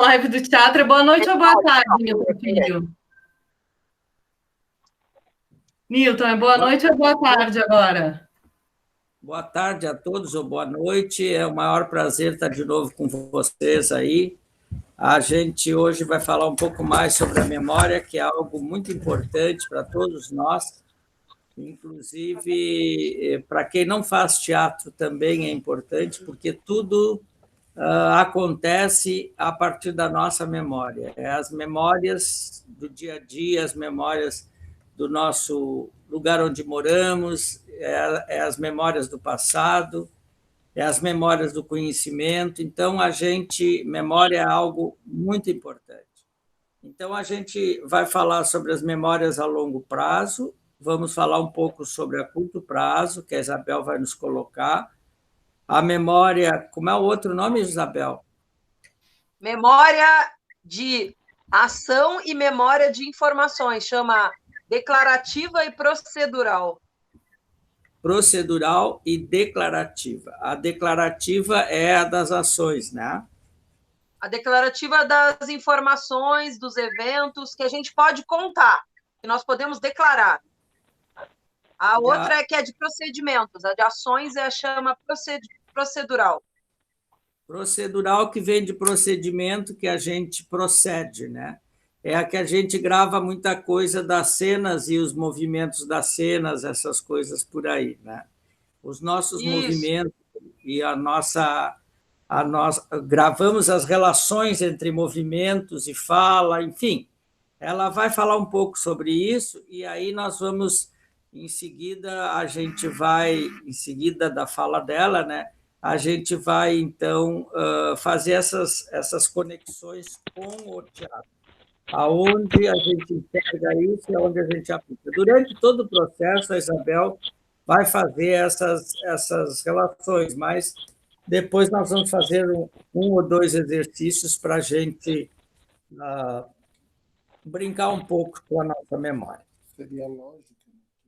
live do teatro. Boa noite ou boa tarde, Nilton Filho? Nilton, é boa noite ou boa tarde agora? Boa tarde a todos, ou boa noite. É o maior prazer estar de novo com vocês aí. A gente hoje vai falar um pouco mais sobre a memória, que é algo muito importante para todos nós. Inclusive, para quem não faz teatro também é importante, porque tudo acontece a partir da nossa memória. É as memórias do dia a dia, as memórias do nosso lugar onde moramos, é as memórias do passado, é as memórias do conhecimento. Então, memória é algo muito importante. Então, a gente vai falar sobre as memórias a longo prazo, vamos falar um pouco sobre a curto prazo, que a Isabel vai nos colocar. A memória, como é o outro nome, Isabel? Memória de ação e memória de informações, chama declarativa e procedural. Procedural e declarativa. A declarativa é a das ações, né? A declarativa das informações, dos eventos que a gente pode contar, que nós podemos declarar. A outra é que é de procedimentos, a de ações chama procedural. Procedural, que vem de procedimento, que a gente procede, né? É a que a gente grava muita coisa das cenas e os movimentos das cenas, essas coisas por aí, né? Os nossos movimentos e a nossa gravamos as relações entre movimentos e fala, enfim. Ela vai falar um pouco sobre isso e aí nós vamos, em seguida, em seguida da fala dela, né? A gente vai, então, fazer essas conexões com o teatro, aonde a gente enxerga isso e aonde a gente aplica. Durante todo o processo, a Isabel vai fazer essas relações, mas depois nós vamos fazer um ou dois exercícios para a gente brincar um pouco com a nossa memória. Seria lógico.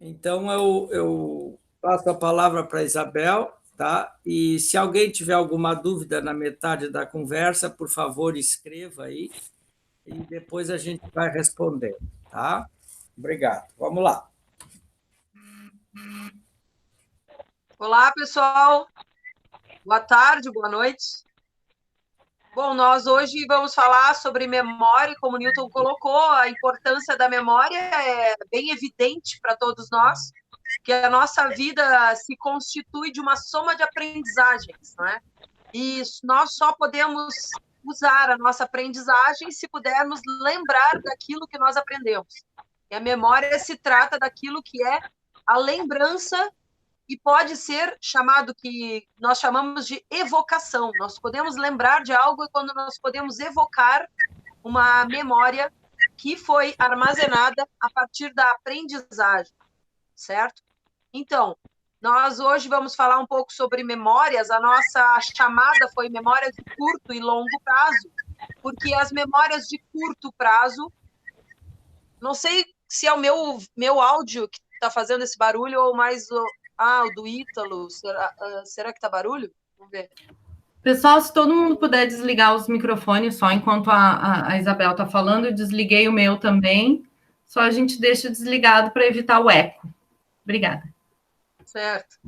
Então, eu passo a palavra para a Isabel, tá? E se alguém tiver alguma dúvida na metade da conversa, por favor, escreva aí, e depois a gente vai responder, tá? Obrigado. Vamos lá. Olá, pessoal. Boa tarde, boa noite. Bom, nós hoje vamos falar sobre memória, como o Nilton colocou, a importância da memória é bem evidente para todos nós, que a nossa vida se constitui de uma soma de aprendizagens, não é? E nós só podemos usar a nossa aprendizagem se pudermos lembrar daquilo que nós aprendemos. E a memória se trata daquilo que é a lembrança e pode ser chamado, que nós chamamos de evocação. Nós podemos lembrar de algo quando nós podemos evocar uma memória que foi armazenada a partir da aprendizagem, certo? Então, nós hoje vamos falar um pouco sobre memórias. A nossa chamada foi memórias de curto e longo prazo, porque as memórias de curto prazo, não sei se é o meu áudio que está fazendo esse barulho ou mais o do Ítalo. Será que está barulho? Vamos ver. Pessoal, se todo mundo puder desligar os microfones só enquanto a Isabel está falando, eu desliguei o meu também. Só a gente deixa desligado para evitar o eco. Obrigada. Certo.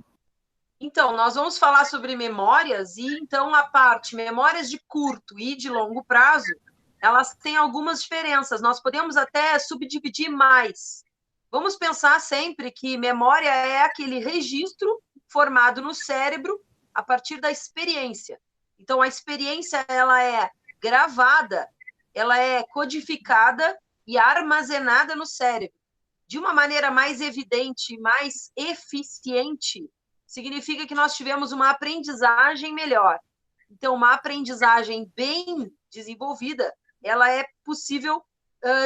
Então, nós vamos falar sobre memórias, e então a parte memórias de curto e de longo prazo, elas têm algumas diferenças. Nós podemos até subdividir mais. Vamos pensar sempre que memória é aquele registro formado no cérebro a partir da experiência. Então, a experiência ela é gravada, ela é codificada e armazenada no cérebro. De uma maneira mais evidente, mais eficiente, significa que nós tivemos uma aprendizagem melhor. Então, uma aprendizagem bem desenvolvida, ela é possível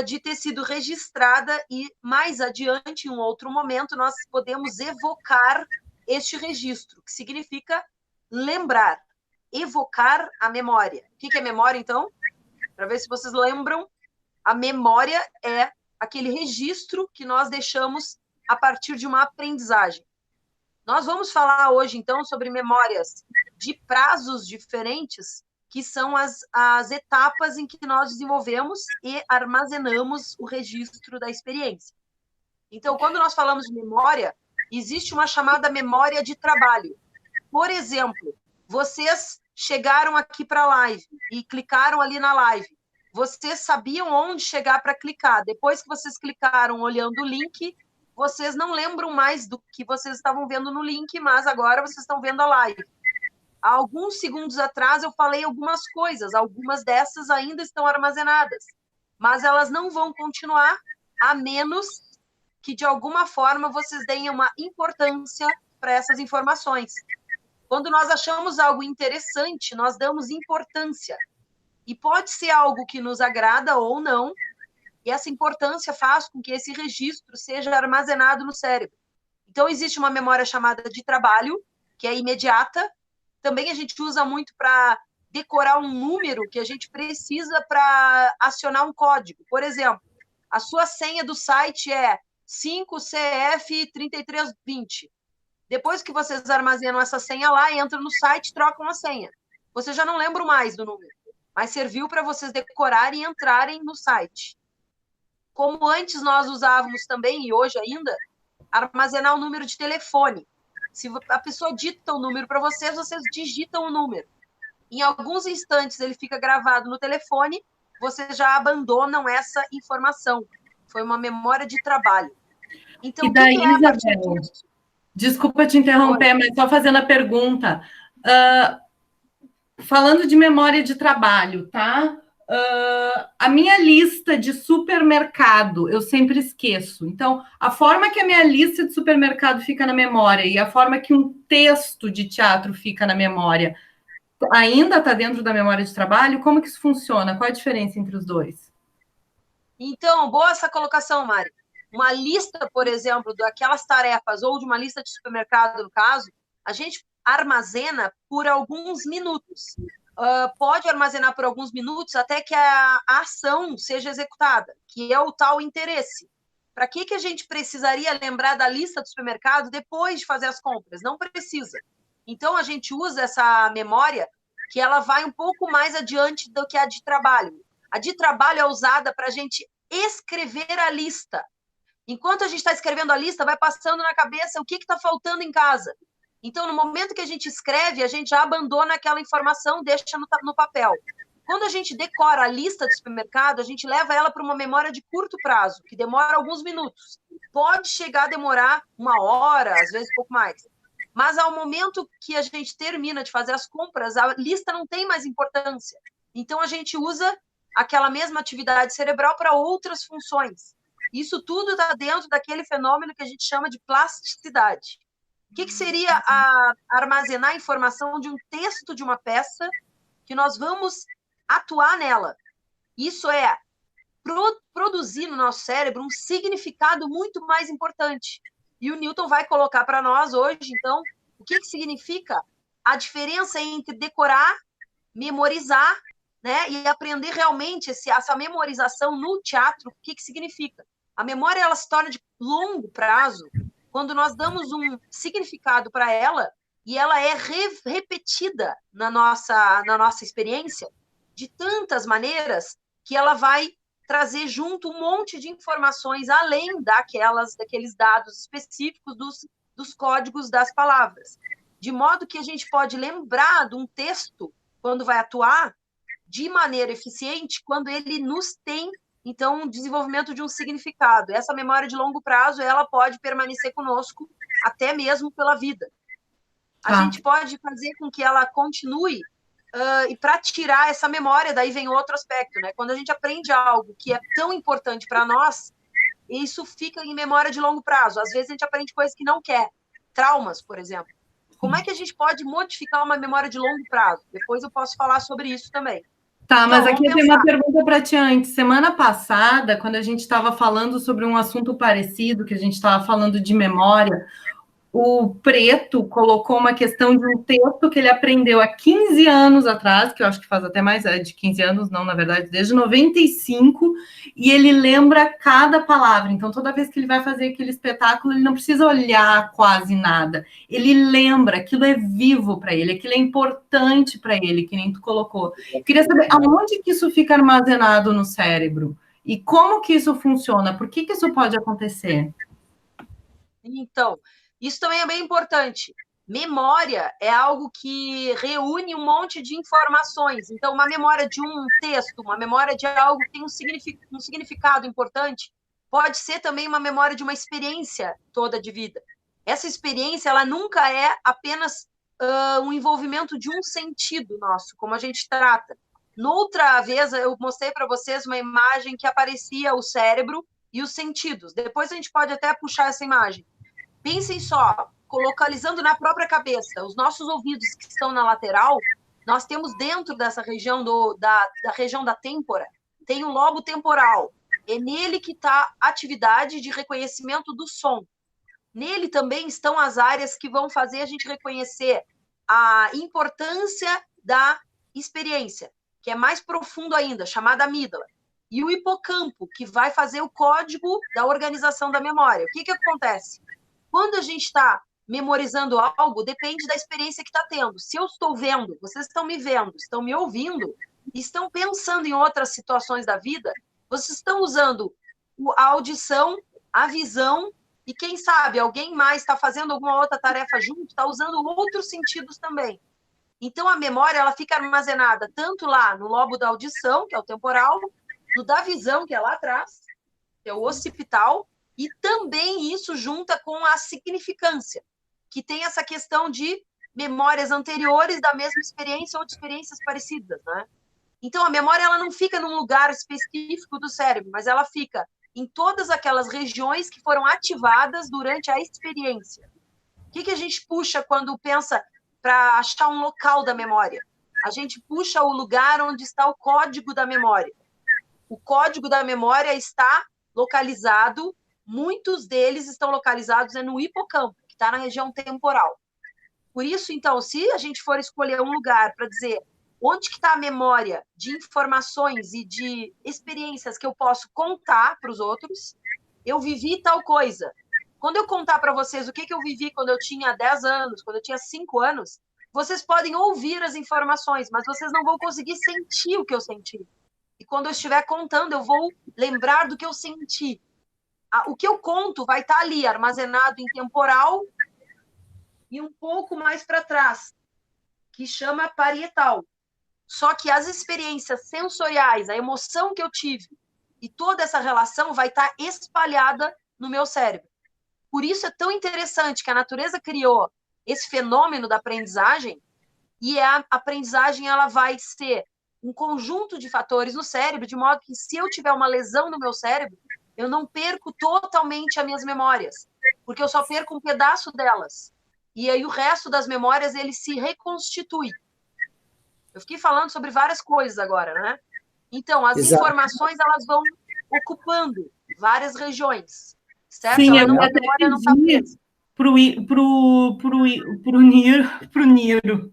de ter sido registrada e, mais adiante, em um outro momento, nós podemos evocar este registro, que significa lembrar, evocar a memória. O que é memória, então? Para ver se vocês lembram, a memória é aquele registro que nós deixamos a partir de uma aprendizagem. Nós vamos falar hoje, então, sobre memórias de prazos diferentes, que são as etapas em que nós desenvolvemos e armazenamos o registro da experiência. Então, quando nós falamos de memória, existe uma chamada memória de trabalho. Por exemplo, vocês chegaram aqui para a live e clicaram ali na live. Vocês sabiam onde chegar para clicar. Depois que vocês clicaram olhando o link, vocês não lembram mais do que vocês estavam vendo no link, mas agora vocês estão vendo a live. Há alguns segundos atrás eu falei algumas coisas, algumas dessas ainda estão armazenadas, mas elas não vão continuar, a menos que de alguma forma vocês deem uma importância para essas informações. Quando nós achamos algo interessante, nós damos importância. E pode ser algo que nos agrada ou não, e essa importância faz com que esse registro seja armazenado no cérebro. Então, existe uma memória chamada de trabalho, que é imediata. Também a gente usa muito para decorar um número que a gente precisa para acionar um código. Por exemplo, a sua senha do site é 5CF3320. Depois que vocês armazenam essa senha lá, entram no site, trocam a senha. Vocês já não lembram mais do número, mas serviu para vocês decorarem e entrarem no site. Como antes nós usávamos também, e hoje ainda, armazenar o número de telefone. Se a pessoa dita o número para vocês, vocês digitam o número. Em alguns instantes ele fica gravado no telefone, vocês já abandonam essa informação. Foi uma memória de trabalho. Então, e daí, o que é a partir Isabel, disso? desculpa te interromper, mas só fazendo a pergunta. Falando de memória de trabalho, tá? A minha lista de supermercado, eu sempre esqueço. Então, a forma que a minha lista de supermercado fica na memória e a forma que um texto de teatro fica na memória, ainda está dentro da memória de trabalho? Como que isso funciona? Qual a diferença entre os dois? Então, boa essa colocação, Mari. Uma lista, por exemplo, daquelas tarefas, ou de uma lista de supermercado, no caso, a gente armazena por alguns minutos. Pode armazenar por alguns minutos até que a ação seja executada, que é o tal interesse. Para que a gente precisaria lembrar da lista do supermercado depois de fazer as compras? Não precisa. Então, a gente usa essa memória que ela vai um pouco mais adiante do que a de trabalho. A de trabalho é usada para a gente escrever a lista. Enquanto a gente está escrevendo a lista, vai passando na cabeça o que está faltando em casa. Então, no momento que a gente escreve, a gente já abandona aquela informação, deixa no papel. Quando a gente decora a lista do supermercado, a gente leva ela para uma memória de curto prazo, que demora alguns minutos. Pode chegar a demorar 1 hora, às vezes um pouco mais. Mas ao momento que a gente termina de fazer as compras, a lista não tem mais importância. Então, a gente usa aquela mesma atividade cerebral para outras funções. Isso tudo está dentro daquele fenômeno que a gente chama de plasticidade. O que seria armazenar informação de um texto de uma peça que nós vamos atuar nela? Isso é produzir no nosso cérebro um significado muito mais importante. E o Newton vai colocar para nós hoje, então, o que significa a diferença entre decorar, memorizar, né, e aprender realmente essa memorização no teatro, o que significa. A memória ela se torna de longo prazo quando nós damos um significado para ela e ela é repetida na nossa experiência de tantas maneiras que ela vai trazer junto um monte de informações além daqueles dados específicos dos códigos das palavras. De modo que a gente pode lembrar de um texto, quando vai atuar, de maneira eficiente, quando ele nos tem, então, o desenvolvimento de um significado. Essa memória de longo prazo, ela pode permanecer conosco até mesmo pela vida. A gente pode fazer com que ela continue, e para tirar essa memória, daí vem outro aspecto, né? Quando a gente aprende algo que é tão importante para nós, isso fica em memória de longo prazo. Às vezes a gente aprende coisas que não quer. Traumas, por exemplo. Como é que a gente pode modificar uma memória de longo prazo? Depois eu posso falar sobre isso também. Tá, mas aqui tem uma pergunta para ti antes. Semana passada, quando a gente estava falando sobre um assunto parecido, que a gente estava falando de memória, o Preto colocou uma questão de um texto que ele aprendeu há 15 anos atrás, que eu acho que faz até mais de 15 anos, não, na verdade, desde 95, e ele lembra cada palavra. Então, toda vez que ele vai fazer aquele espetáculo, ele não precisa olhar quase nada. Ele lembra, aquilo é vivo para ele, aquilo é importante para ele, que nem tu colocou. Eu queria saber aonde que isso fica armazenado no cérebro e como que isso funciona, por que que isso pode acontecer? Então, isso também é bem importante. Memória é algo que reúne um monte de informações. Então, uma memória de um texto, uma memória de algo que tem um significado importante, pode ser também uma memória de uma experiência toda de vida. Essa experiência, ela nunca é apenas um envolvimento de um sentido nosso, como a gente trata. Noutra vez, eu mostrei para vocês uma imagem que aparecia o cérebro e os sentidos. Depois a gente pode até puxar essa imagem. Pensem só, localizando na própria cabeça, os nossos ouvidos que estão na lateral, nós temos dentro dessa região da região da têmpora, tem um lobo temporal. É nele que está a atividade de reconhecimento do som. Nele também estão as áreas que vão fazer a gente reconhecer a importância da experiência, que é mais profundo ainda, chamada amígdala. E o hipocampo, que vai fazer o código da organização da memória. O que acontece? Quando a gente está memorizando algo, depende da experiência que está tendo. Se eu estou vendo, vocês estão me vendo, estão me ouvindo, estão pensando em outras situações da vida, vocês estão usando a audição, a visão, e quem sabe alguém mais está fazendo alguma outra tarefa junto, está usando outros sentidos também. Então, a memória ela fica armazenada tanto lá no lobo da audição, que é o temporal, no da visão, que é lá atrás, que é o occipital, e também isso junta com a significância, que tem essa questão de memórias anteriores da mesma experiência ou de experiências parecidas, né? Então, a memória ela não fica num lugar específico do cérebro, mas ela fica em todas aquelas regiões que foram ativadas durante a experiência. O que a gente puxa quando pensa para achar um local da memória? A gente puxa o lugar onde está o código da memória. O código da memória está localizado, muitos deles estão localizados no hipocampo, que está na região temporal. Por isso, então, se a gente for escolher um lugar para dizer onde que está a memória de informações e de experiências que eu posso contar para os outros, eu vivi tal coisa. Quando eu contar para vocês o que eu vivi quando eu tinha 10 anos, quando eu tinha 5 anos, vocês podem ouvir as informações, mas vocês não vão conseguir sentir o que eu senti. E quando eu estiver contando, eu vou lembrar do que eu senti. O que eu conto vai estar ali, armazenado em temporal e um pouco mais para trás, que chama parietal. Só que as experiências sensoriais, a emoção que eu tive e toda essa relação vai estar espalhada no meu cérebro. Por isso é tão interessante que a natureza criou esse fenômeno da aprendizagem e a aprendizagem ela vai ser um conjunto de fatores no cérebro, de modo que se eu tiver uma lesão no meu cérebro, eu não perco totalmente as minhas memórias, porque eu só perco um pedaço delas. E aí o resto das memórias, ele se reconstitui. Eu fiquei falando sobre várias coisas agora, né? Então, as informações, elas vão ocupando várias regiões, certo? Sim, ela eu não, até memória não está presa. Pro Niro.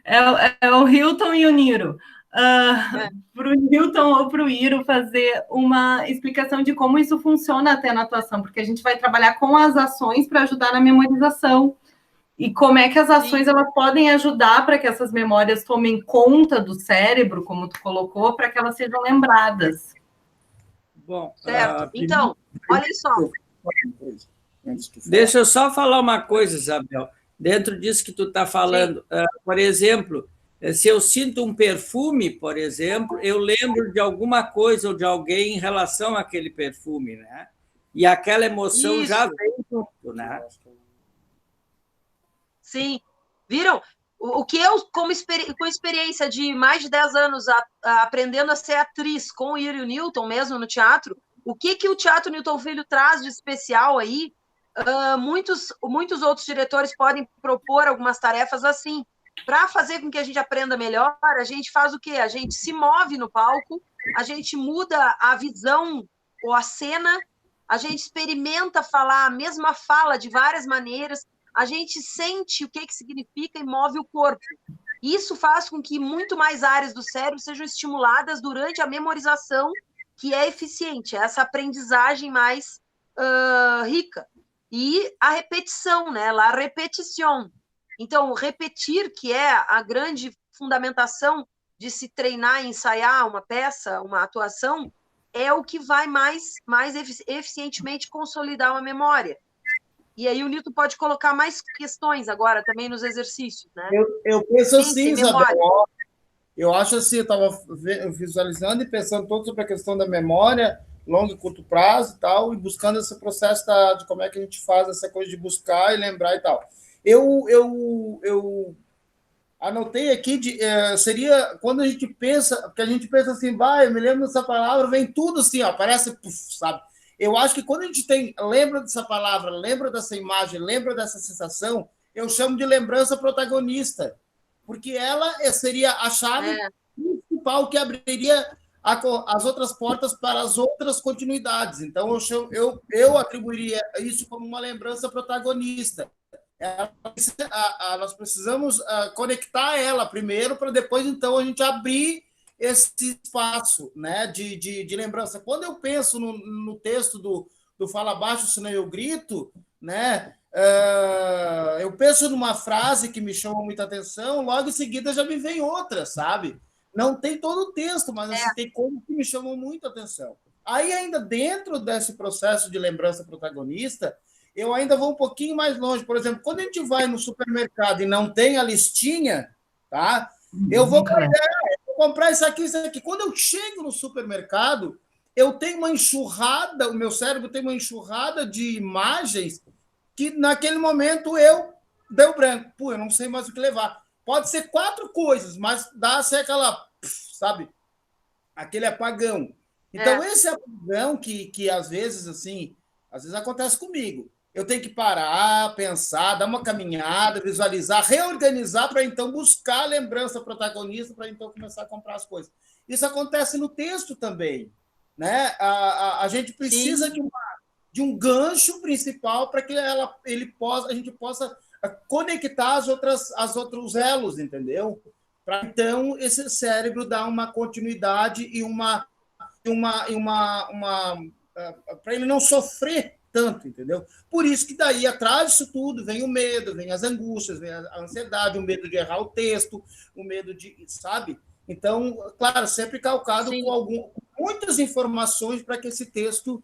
É o Hilton e o Niro. Para o Newton ou para o Iro fazer uma explicação de como isso funciona até na atuação, porque a gente vai trabalhar com as ações para ajudar na memorização. E como é que as ações elas podem ajudar para que essas memórias tomem conta do cérebro, como tu colocou, para que elas sejam lembradas. Bom, certo. Então, olha só. Deixa eu só falar uma coisa, Isabel. Dentro disso que tu está falando, por exemplo, se eu sinto um perfume, por exemplo, eu lembro de alguma coisa ou de alguém em relação àquele perfume, né? E aquela emoção já vem junto, né? Sim. Viram? O que eu, com experiência de mais de 10 anos aprendendo a ser atriz com o Iro Newton mesmo no teatro, o que o Teatro Newton Filho traz de especial aí? Muitos outros diretores podem propor algumas tarefas assim. Para fazer com que a gente aprenda melhor, a gente faz o quê? A gente se move no palco, a gente muda a visão ou a cena, a gente experimenta falar a mesma fala de várias maneiras, a gente sente o que significa e move o corpo. Isso faz com que muito mais áreas do cérebro sejam estimuladas durante a memorização, que é eficiente, essa aprendizagem mais rica. E a repetição, né? La repetition. Então, repetir, que é a grande fundamentação de se treinar e ensaiar uma peça, uma atuação, é o que vai mais eficientemente consolidar uma memória. E aí o Nilton pode colocar mais questões agora também nos exercícios, né? Eu penso assim, Isabel, eu acho assim, eu estava visualizando e pensando todo sobre a questão da memória, longo e curto prazo e tal, e buscando esse processo de como é que a gente faz essa coisa de buscar e lembrar e tal. Eu anotei aqui, seria quando a gente pensa, porque a gente pensa assim, eu me lembro dessa palavra, vem tudo assim, ó, parece, sabe? Eu acho que quando a gente lembra dessa palavra, lembra dessa imagem, lembra dessa sensação, eu chamo de lembrança protagonista, porque ela seria a chave principal que abriria as outras portas para as outras continuidades. Então, eu atribuiria isso como uma lembrança protagonista. Nós precisamos conectar ela primeiro, para depois, então, a gente abrir esse espaço, né, de lembrança. Quando eu penso no texto do Fala Baixo, senão eu grito, né, eu penso numa frase que me chama muita atenção, logo em seguida já me vem outra, sabe? Não tem todo o texto, mas assim, tem coisas que me chamam muito atenção. Aí, ainda dentro desse processo de lembrança protagonista, eu ainda vou um pouquinho mais longe. Por exemplo, quando a gente vai no supermercado e não tem a listinha, tá? Eu vou comprar isso aqui, isso aqui. Quando eu chego no supermercado, eu tenho uma enxurrada, o meu cérebro tem uma enxurrada de imagens que, naquele momento, deu branco. Eu não sei mais o que levar. Pode ser 4 coisas, mas dá-se aquela, sabe, aquele apagão. Então, esse apagão que às vezes acontece comigo. Eu tenho que parar, pensar, dar uma caminhada, visualizar, reorganizar para então buscar a lembrança protagonista, para então começar a comprar as coisas. Isso acontece no texto também, né? A gente precisa de um gancho principal para que a gente possa conectar os outros elos, entendeu? Para então esse cérebro dar uma continuidade e para ele não sofrer tanto, entendeu? Por isso que daí, atrás disso tudo, vem o medo, vem as angústias, vem a ansiedade, o medo de errar o texto, o medo de, sabe? Então, claro, sempre calcado com muitas informações para que esse texto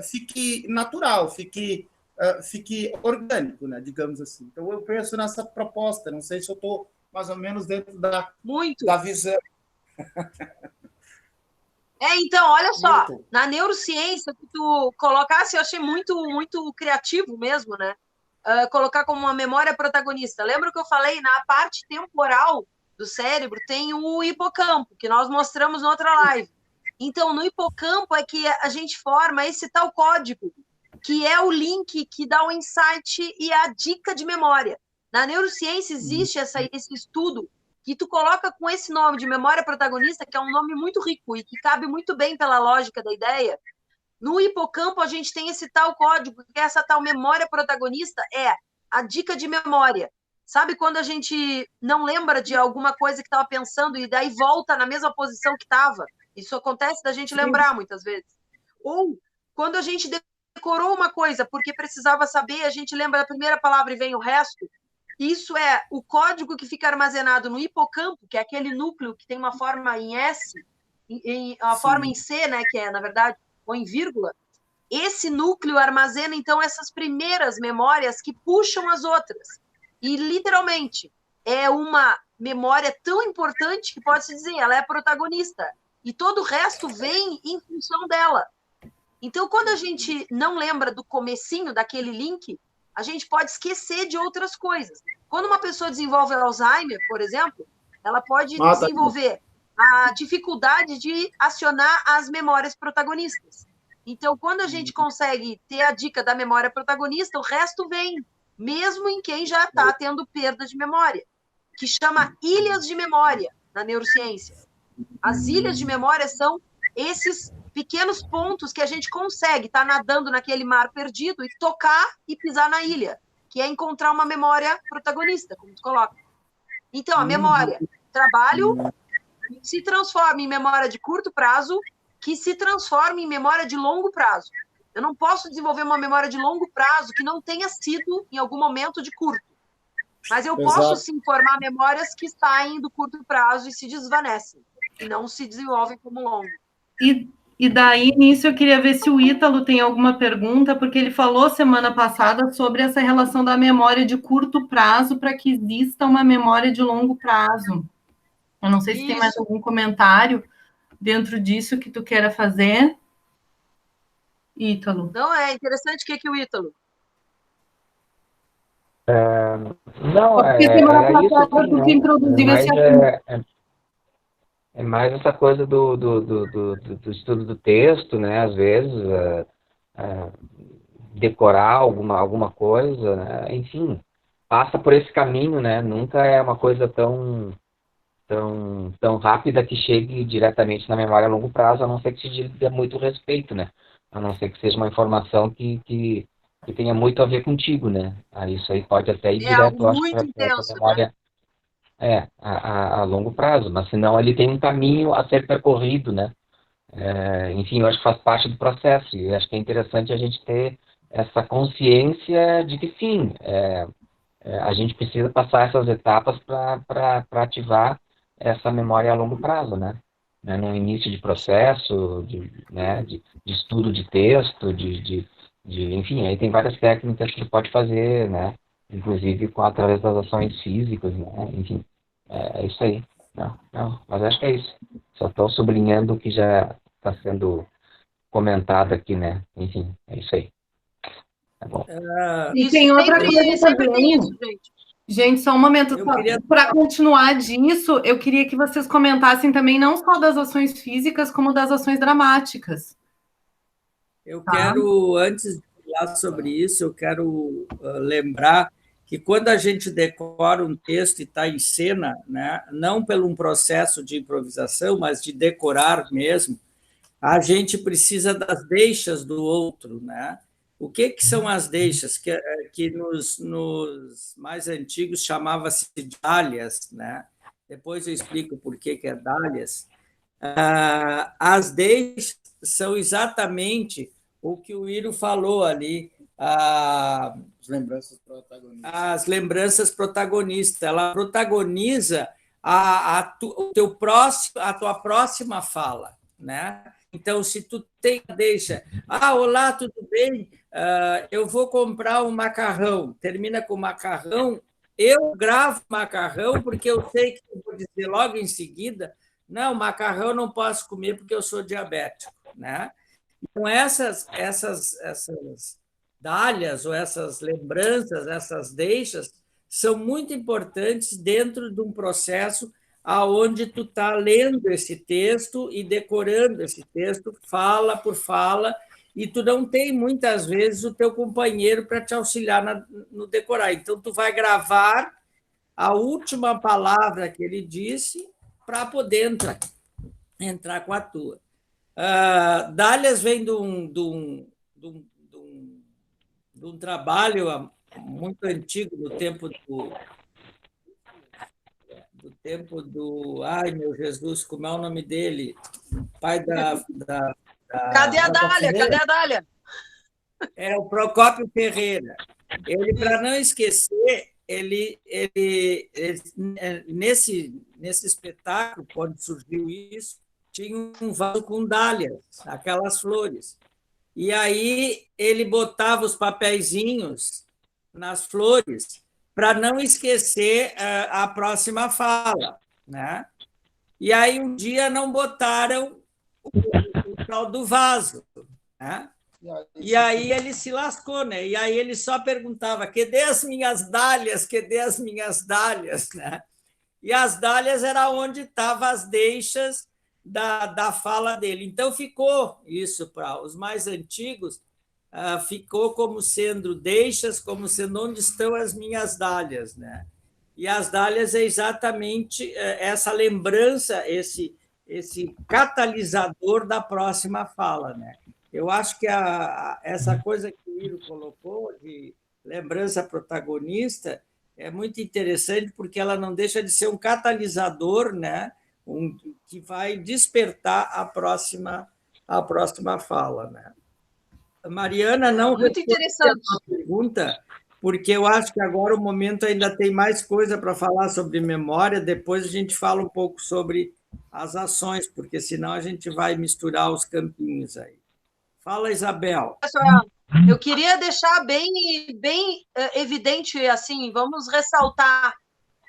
fique natural, fique orgânico, né, digamos assim. Então, eu penso nessa proposta, não sei se eu estou mais ou menos dentro da visão. Então, olha só, na neurociência, que tu colocasse, eu achei muito, muito criativo mesmo, né? Colocar como uma memória protagonista. Lembra que eu falei, na parte temporal do cérebro tem o hipocampo, que nós mostramos na outra live. Então, no hipocampo é que a gente forma esse tal código, que é o link que dá o insight e a dica de memória. Na neurociência existe esse estudo que tu coloca com esse nome de memória protagonista, que é um nome muito rico e que cabe muito bem pela lógica da ideia. No hipocampo, a gente tem esse tal código, que essa tal memória protagonista é a dica de memória. Sabe quando a gente não lembra de alguma coisa que estava pensando e daí volta na mesma posição que estava? Isso acontece da gente lembrar muitas vezes. Ou quando a gente decorou uma coisa porque precisava saber, a gente lembra da primeira palavra e vem o resto. Isso é o código que fica armazenado no hipocampo, que é aquele núcleo que tem uma forma em S, a forma em C, né, que é, na verdade, ou em vírgula. Esse núcleo armazena, então, essas primeiras memórias que puxam as outras. E, literalmente, é uma memória tão importante que pode-se dizer, ela é protagonista. E todo o resto vem em função dela. Então, quando a gente não lembra do comecinho daquele link, a gente pode esquecer de outras coisas. Quando uma pessoa desenvolve Alzheimer, por exemplo, ela pode desenvolver a dificuldade de acionar as memórias protagonistas. Então, quando a gente consegue ter a dica da memória protagonista, o resto vem, mesmo em quem já está tendo perda de memória, que chama ilhas de memória na neurociência. As ilhas de memória são esses pequenos pontos que a gente consegue estar nadando naquele mar perdido e tocar e pisar na ilha, que é encontrar uma memória protagonista, como tu coloca. Então, a memória, trabalho, se transforma em memória de curto prazo, que se transforma em memória de longo prazo. Eu não posso desenvolver uma memória de longo prazo que não tenha sido, em algum momento, de curto. Mas eu posso, sim, formar memórias que saem do curto prazo e se desvanecem, e não se desenvolvem como longo. E daí, nisso, eu queria ver se o Ítalo tem alguma pergunta, porque ele falou semana passada sobre essa relação da memória de curto prazo para que exista uma memória de longo prazo. Eu não sei se tem mais algum comentário dentro disso que tu queira fazer. Ítalo. Não, é interessante o que o Ítalo... Não, porque semana passada tu que introduziu esse assunto. É mais essa coisa do estudo do texto, né? Às vezes, decorar alguma coisa, né? Enfim, passa por esse caminho, né? Nunca é uma coisa tão rápida que chegue diretamente na memória a longo prazo, a não ser que se dê muito respeito, né? A não ser que seja uma informação que tenha muito a ver contigo, né? Isso aí pode até ir direto, acho, para essa memória... Né? A longo prazo, mas senão ele tem um caminho a ser percorrido, né? Enfim, eu acho que faz parte do processo, e acho que é interessante a gente ter essa consciência de que, sim, a gente precisa passar essas etapas para ativar essa memória a longo prazo, né? No início de processo, de estudo de texto, enfim, aí tem várias técnicas que pode fazer, né? Inclusive através das ações físicas, né? Enfim, é isso aí. Não, mas acho que é isso. Só estou sublinhando o que já está sendo comentado aqui, né? Enfim, é isso aí. Tá bom. E tem outra coisa também. Gente, só um momento. Para continuar disso, eu queria que vocês comentassem também não só das ações físicas, como das ações dramáticas. Eu quero, antes de falar sobre isso, eu quero lembrar que quando a gente decora um texto e está em cena, né, não pelo um processo de improvisação, mas de decorar mesmo, a gente precisa das deixas do outro, né? O que são as deixas? Que nos mais antigos chamava-se dálias, né? Depois eu explico por que é dálias. As deixas são exatamente o que o Iro falou ali, as lembranças protagonistas. Ela protagoniza a tua próxima fala, né? Então, se tu deixa, olá, tudo bem? Eu vou comprar um macarrão. Termina com macarrão. Eu gravo macarrão porque eu sei que eu vou dizer logo em seguida, não, macarrão não posso comer porque eu sou diabético, né? Então, essas dálias ou essas lembranças, essas deixas, são muito importantes dentro de um processo aonde tu está lendo esse texto e decorando esse texto, fala por fala, e tu não tem, muitas vezes, o teu companheiro para te auxiliar no decorar. Então, tu vai gravar a última palavra que ele disse para poder entrar com a tua. Dálias vem de um trabalho muito antigo, do tempo do... Ai, meu Jesus, como é o nome dele? Pai da Cadê a Dália? Cadê a Dália? É o Procópio Ferreira. Ele, para não esquecer, nesse espetáculo, quando surgiu isso, tinha um vaso com dálias, aquelas flores. E aí ele botava os papeizinhos nas flores para não esquecer a próxima fala, né? E aí um dia não botaram o tal do vaso, né? E aí ele se lascou, né? E aí ele só perguntava: cadê as minhas dálias? Cadê as minhas dálias? Né? E as dálias era onde estavam as deixas da fala dele. Então ficou isso para os mais antigos, ficou como sendo deixas, como sendo onde estão as minhas dálias, né? E as dálias é exatamente essa lembrança, esse catalisador da próxima fala, né? Eu acho que essa coisa que o Iro colocou, de lembrança protagonista, é muito interessante, porque ela não deixa de ser um catalisador, né? Que vai despertar a próxima fala, né? A Mariana não Muito interessante. a pergunta, porque eu acho que agora o momento ainda tem mais coisa para falar sobre memória, depois a gente fala um pouco sobre as ações, porque senão a gente vai misturar os campinhos aí. Fala, Isabel. Pessoal, eu queria deixar bem evidente, assim, vamos ressaltar,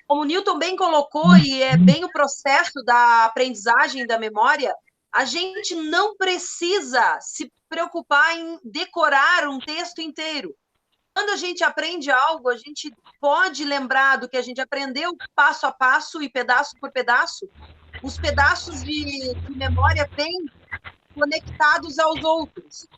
como o Newton bem colocou, e é bem o processo da aprendizagem da memória, a gente não precisa se preocupar em decorar um texto inteiro. Quando a gente aprende algo, a gente pode lembrar do que a gente aprendeu passo a passo e pedaço por pedaço. Os pedaços de memória vêm conectados aos outros.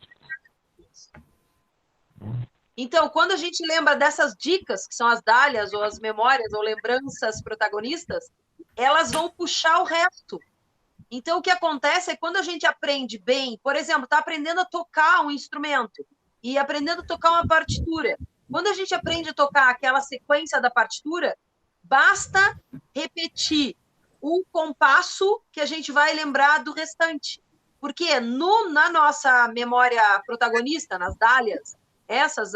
Então, quando a gente lembra dessas dicas, que são as dálias, ou as memórias, ou lembranças protagonistas, elas vão puxar o resto. Então, o que acontece é quando a gente aprende bem, por exemplo, está aprendendo a tocar um instrumento e aprendendo a tocar uma partitura. Quando a gente aprende a tocar aquela sequência da partitura, basta repetir o compasso que a gente vai lembrar do restante. Porque na nossa memória protagonista, nas dálias,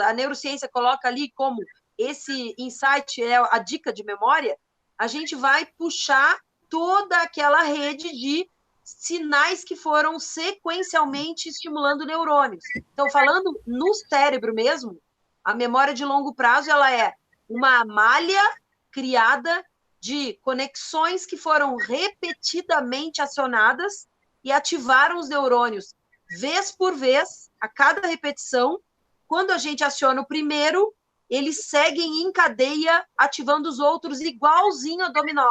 a neurociência coloca ali como esse insight é a dica de memória, a gente vai puxar toda aquela rede de sinais que foram sequencialmente estimulando neurônios. Então, falando no cérebro mesmo, a memória de longo prazo ela é uma malha criada de conexões que foram repetidamente acionadas e ativaram os neurônios vez por vez, a cada repetição. Quando a gente aciona o primeiro, eles seguem em cadeia, ativando os outros igualzinho a dominó.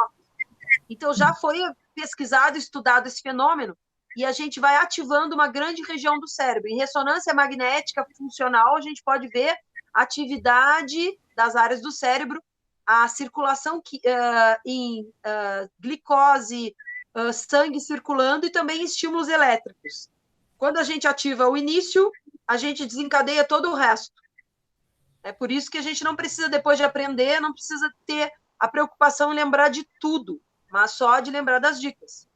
Então, já foi pesquisado, estudado esse fenômeno, e a gente vai ativando uma grande região do cérebro. Em ressonância magnética funcional, a gente pode ver a atividade das áreas do cérebro, a circulação em glicose, sangue circulando e também estímulos elétricos. Quando a gente ativa o início, a gente desencadeia todo o resto. É por isso que a gente não precisa, depois de aprender, não precisa ter a preocupação em lembrar de tudo, mas só de lembrar das dicas.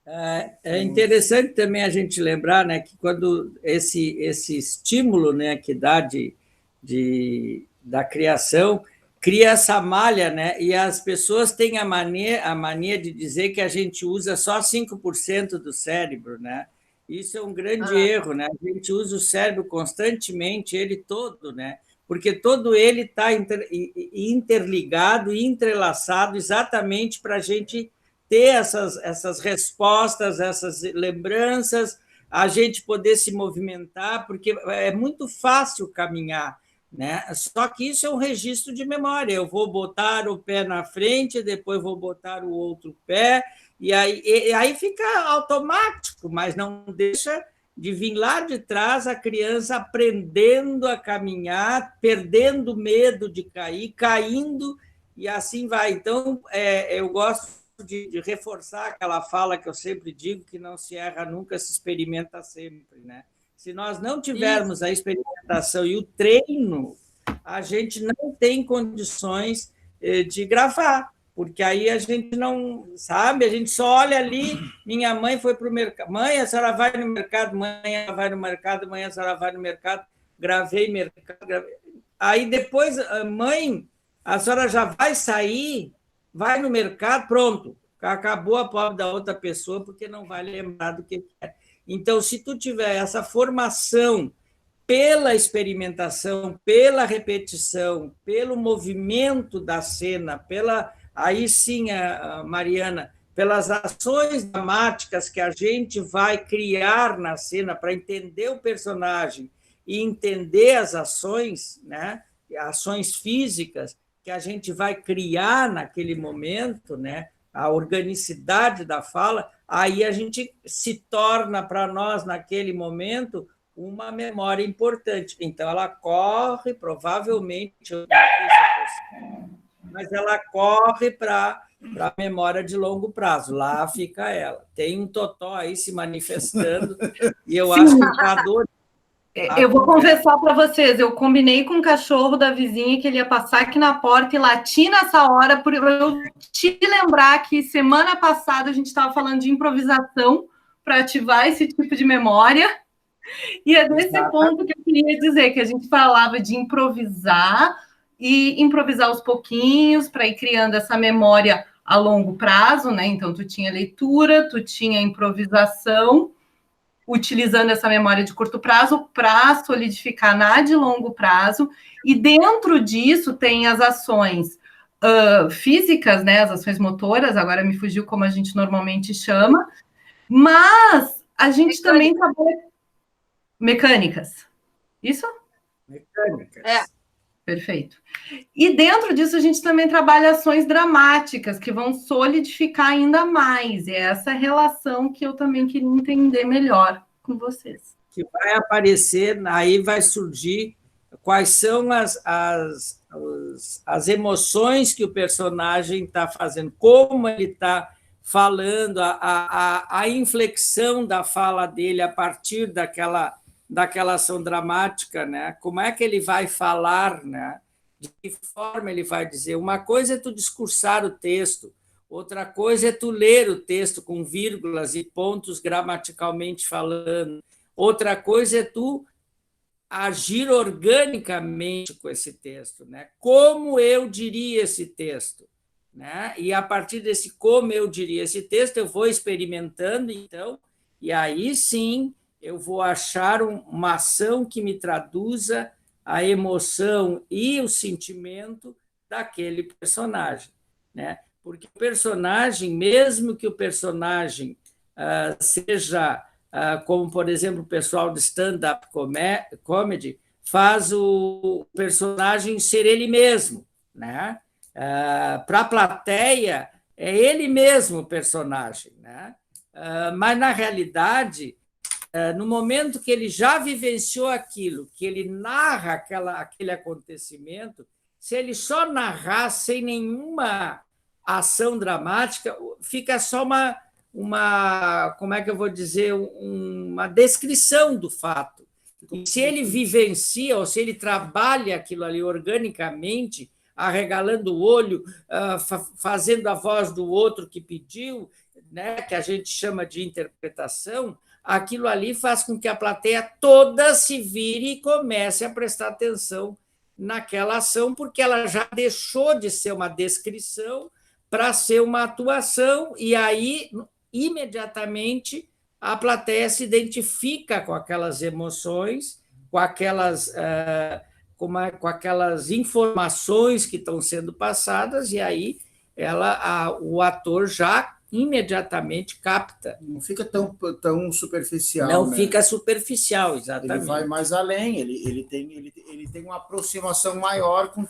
É interessante também a gente lembrar, né, que quando esse estímulo, né, que dá da criação, cria essa malha, né, e as pessoas têm a mania de dizer que a gente usa só 5% do cérebro, né? Isso é um grande erro, né? A gente usa o cérebro constantemente, ele todo, né? Porque todo ele está interligado e entrelaçado exatamente para a gente ter essas respostas, essas lembranças, a gente poder se movimentar, porque é muito fácil caminhar, né? Só que isso é um registro de memória. Eu vou botar o pé na frente, depois vou botar o outro pé, e aí fica automático, mas não deixa de vir lá de trás a criança aprendendo a caminhar, perdendo medo de cair, caindo, e assim vai. Então, eu gosto de reforçar aquela fala que eu sempre digo, que não se erra nunca, se experimenta sempre, né? Se nós não tivermos a experimentação e o treino, a gente não tem condições de gravar, porque aí a gente não sabe, a gente só olha ali, minha mãe foi para o mercado, mãe, a senhora vai no mercado, mãe, ela vai no mercado, mãe, a senhora vai no mercado, gravei mercado, gravei. Aí depois, mãe, a senhora já vai sair, vai no mercado, pronto, acabou a pobre da outra pessoa, porque não vai lembrar do que é. Então, se tu tiver essa formação pela experimentação, pela repetição, pelo movimento da cena, aí sim, Mariana, pelas ações dramáticas que a gente vai criar na cena para entender o personagem e entender as ações, né, ações físicas que a gente vai criar naquele momento, né, a organicidade da fala, aí a gente se torna para nós, naquele momento, uma memória importante. Então, ela corre, provavelmente, eu não sei se é possível, mas ela corre para para a memória de longo prazo. Lá fica ela. Tem um totó aí se manifestando, e eu acho que está adorando. Eu vou confessar para vocês, eu combinei com o cachorro da vizinha que ele ia passar aqui na porta e latir nessa hora, por eu te lembrar que semana passada a gente estava falando de improvisação para ativar esse tipo de memória, e é nesse ponto que eu queria dizer, que a gente falava de improvisar, e improvisar aos pouquinhos, para ir criando essa memória a longo prazo, né? Então, tu tinha leitura, tu tinha improvisação, utilizando essa memória de curto prazo para solidificar na de longo prazo, e dentro disso tem as ações físicas, né, as ações motoras, agora me fugiu como a gente normalmente chama, mas a gente também trabalha mecânicas. Isso? Mecânicas. Perfeito. E dentro disso a gente também trabalha ações dramáticas que vão solidificar ainda mais. E é essa relação que eu também queria entender melhor com vocês. Que vai aparecer, aí vai surgir quais são as emoções que o personagem está fazendo, como ele está falando, a inflexão da fala dele a partir daquela ação dramática, né? Como é que ele vai falar, né? De que forma ele vai dizer? Uma coisa é tu discursar o texto, outra coisa é tu ler o texto com vírgulas e pontos gramaticalmente falando, outra coisa é tu agir organicamente com esse texto, né? Como eu diria esse texto, né? E a partir desse como eu diria esse texto, eu vou experimentando, então, e aí sim eu vou achar uma ação que me traduza a emoção e o sentimento daquele personagem, né? Porque o personagem, mesmo que o personagem seja, como, por exemplo, o pessoal de stand-up comedy, faz o personagem ser ele mesmo, né? Para a plateia, é ele mesmo o personagem, né? Mas, na realidade, no momento que ele já vivenciou aquilo, que ele narra aquele acontecimento, se ele só narrar sem nenhuma ação dramática, fica só uma como é que eu vou dizer, uma descrição do fato. E se ele vivencia, ou se ele trabalha aquilo ali organicamente, arregalando o olho, fazendo a voz do outro que pediu, né, que a gente chama de interpretação, aquilo ali faz com que a plateia toda se vire e comece a prestar atenção naquela ação, porque ela já deixou de ser uma descrição para ser uma atuação, e aí, imediatamente, a plateia se identifica com aquelas emoções, com aquelas informações que estão sendo passadas, e aí o ator já imediatamente capta. Não fica tão superficial. Não, né? Fica superficial, exatamente. Ele vai mais além, ele tem uma aproximação maior com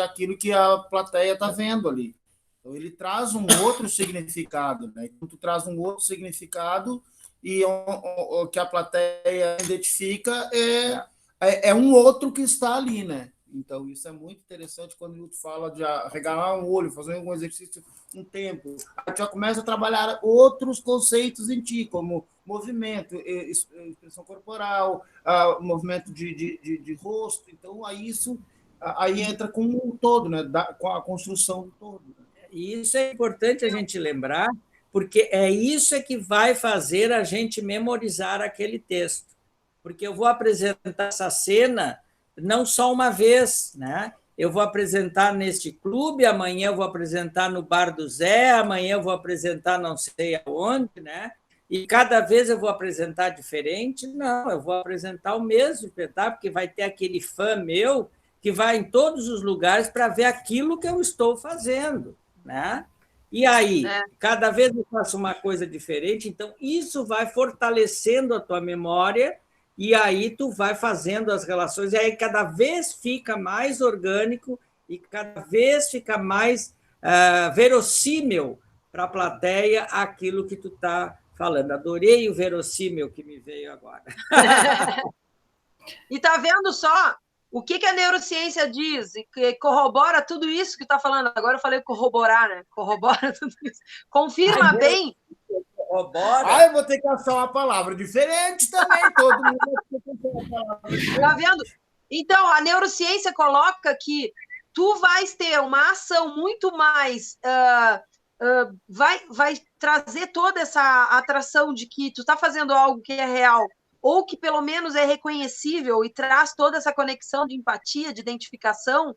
aquilo que a plateia está vendo ali. Então, ele traz um outro significado, né? Então, tu traz um outro significado e o que a plateia identifica é um outro que está ali, né? Então, isso é muito interessante quando tu fala de arregalar um olho, fazer um exercício um tempo. A gente já começa a trabalhar outros conceitos em ti, como movimento, expressão corporal, movimento de rosto. Então, aí entra com o todo, né? Com a construção do todo. E isso é importante a gente lembrar, porque é isso que vai fazer a gente memorizar aquele texto. Porque eu vou apresentar essa cena não só uma vez, né? Eu vou apresentar neste clube, amanhã eu vou apresentar no bar do Zé, amanhã eu vou apresentar não sei aonde, né? E cada vez eu vou apresentar diferente? Não, eu vou apresentar o mesmo espetáculo, porque vai ter aquele fã meu que vai em todos os lugares para ver aquilo que eu estou fazendo, né? E aí, cada vez eu faço uma coisa diferente, então isso vai fortalecendo a tua memória. E aí tu vai fazendo as relações, e aí cada vez fica mais orgânico e cada vez fica mais verossímil para a plateia aquilo que tu está falando. Adorei o verossímil que me veio agora. E tá vendo só? O que a neurociência diz e que corrobora tudo isso que está falando? Agora eu falei corroborar, né? Corrobora tudo isso. Confirma bem. Corrobora. Eu vou ter que achar uma palavra diferente também, todo mundo vai ter que achar uma palavra diferente. Tá vendo? Então, a neurociência coloca que tu vais ter uma ação muito mais... vai trazer toda essa atração de que tu está fazendo algo que é real, ou que pelo menos é reconhecível e traz toda essa conexão de empatia, de identificação,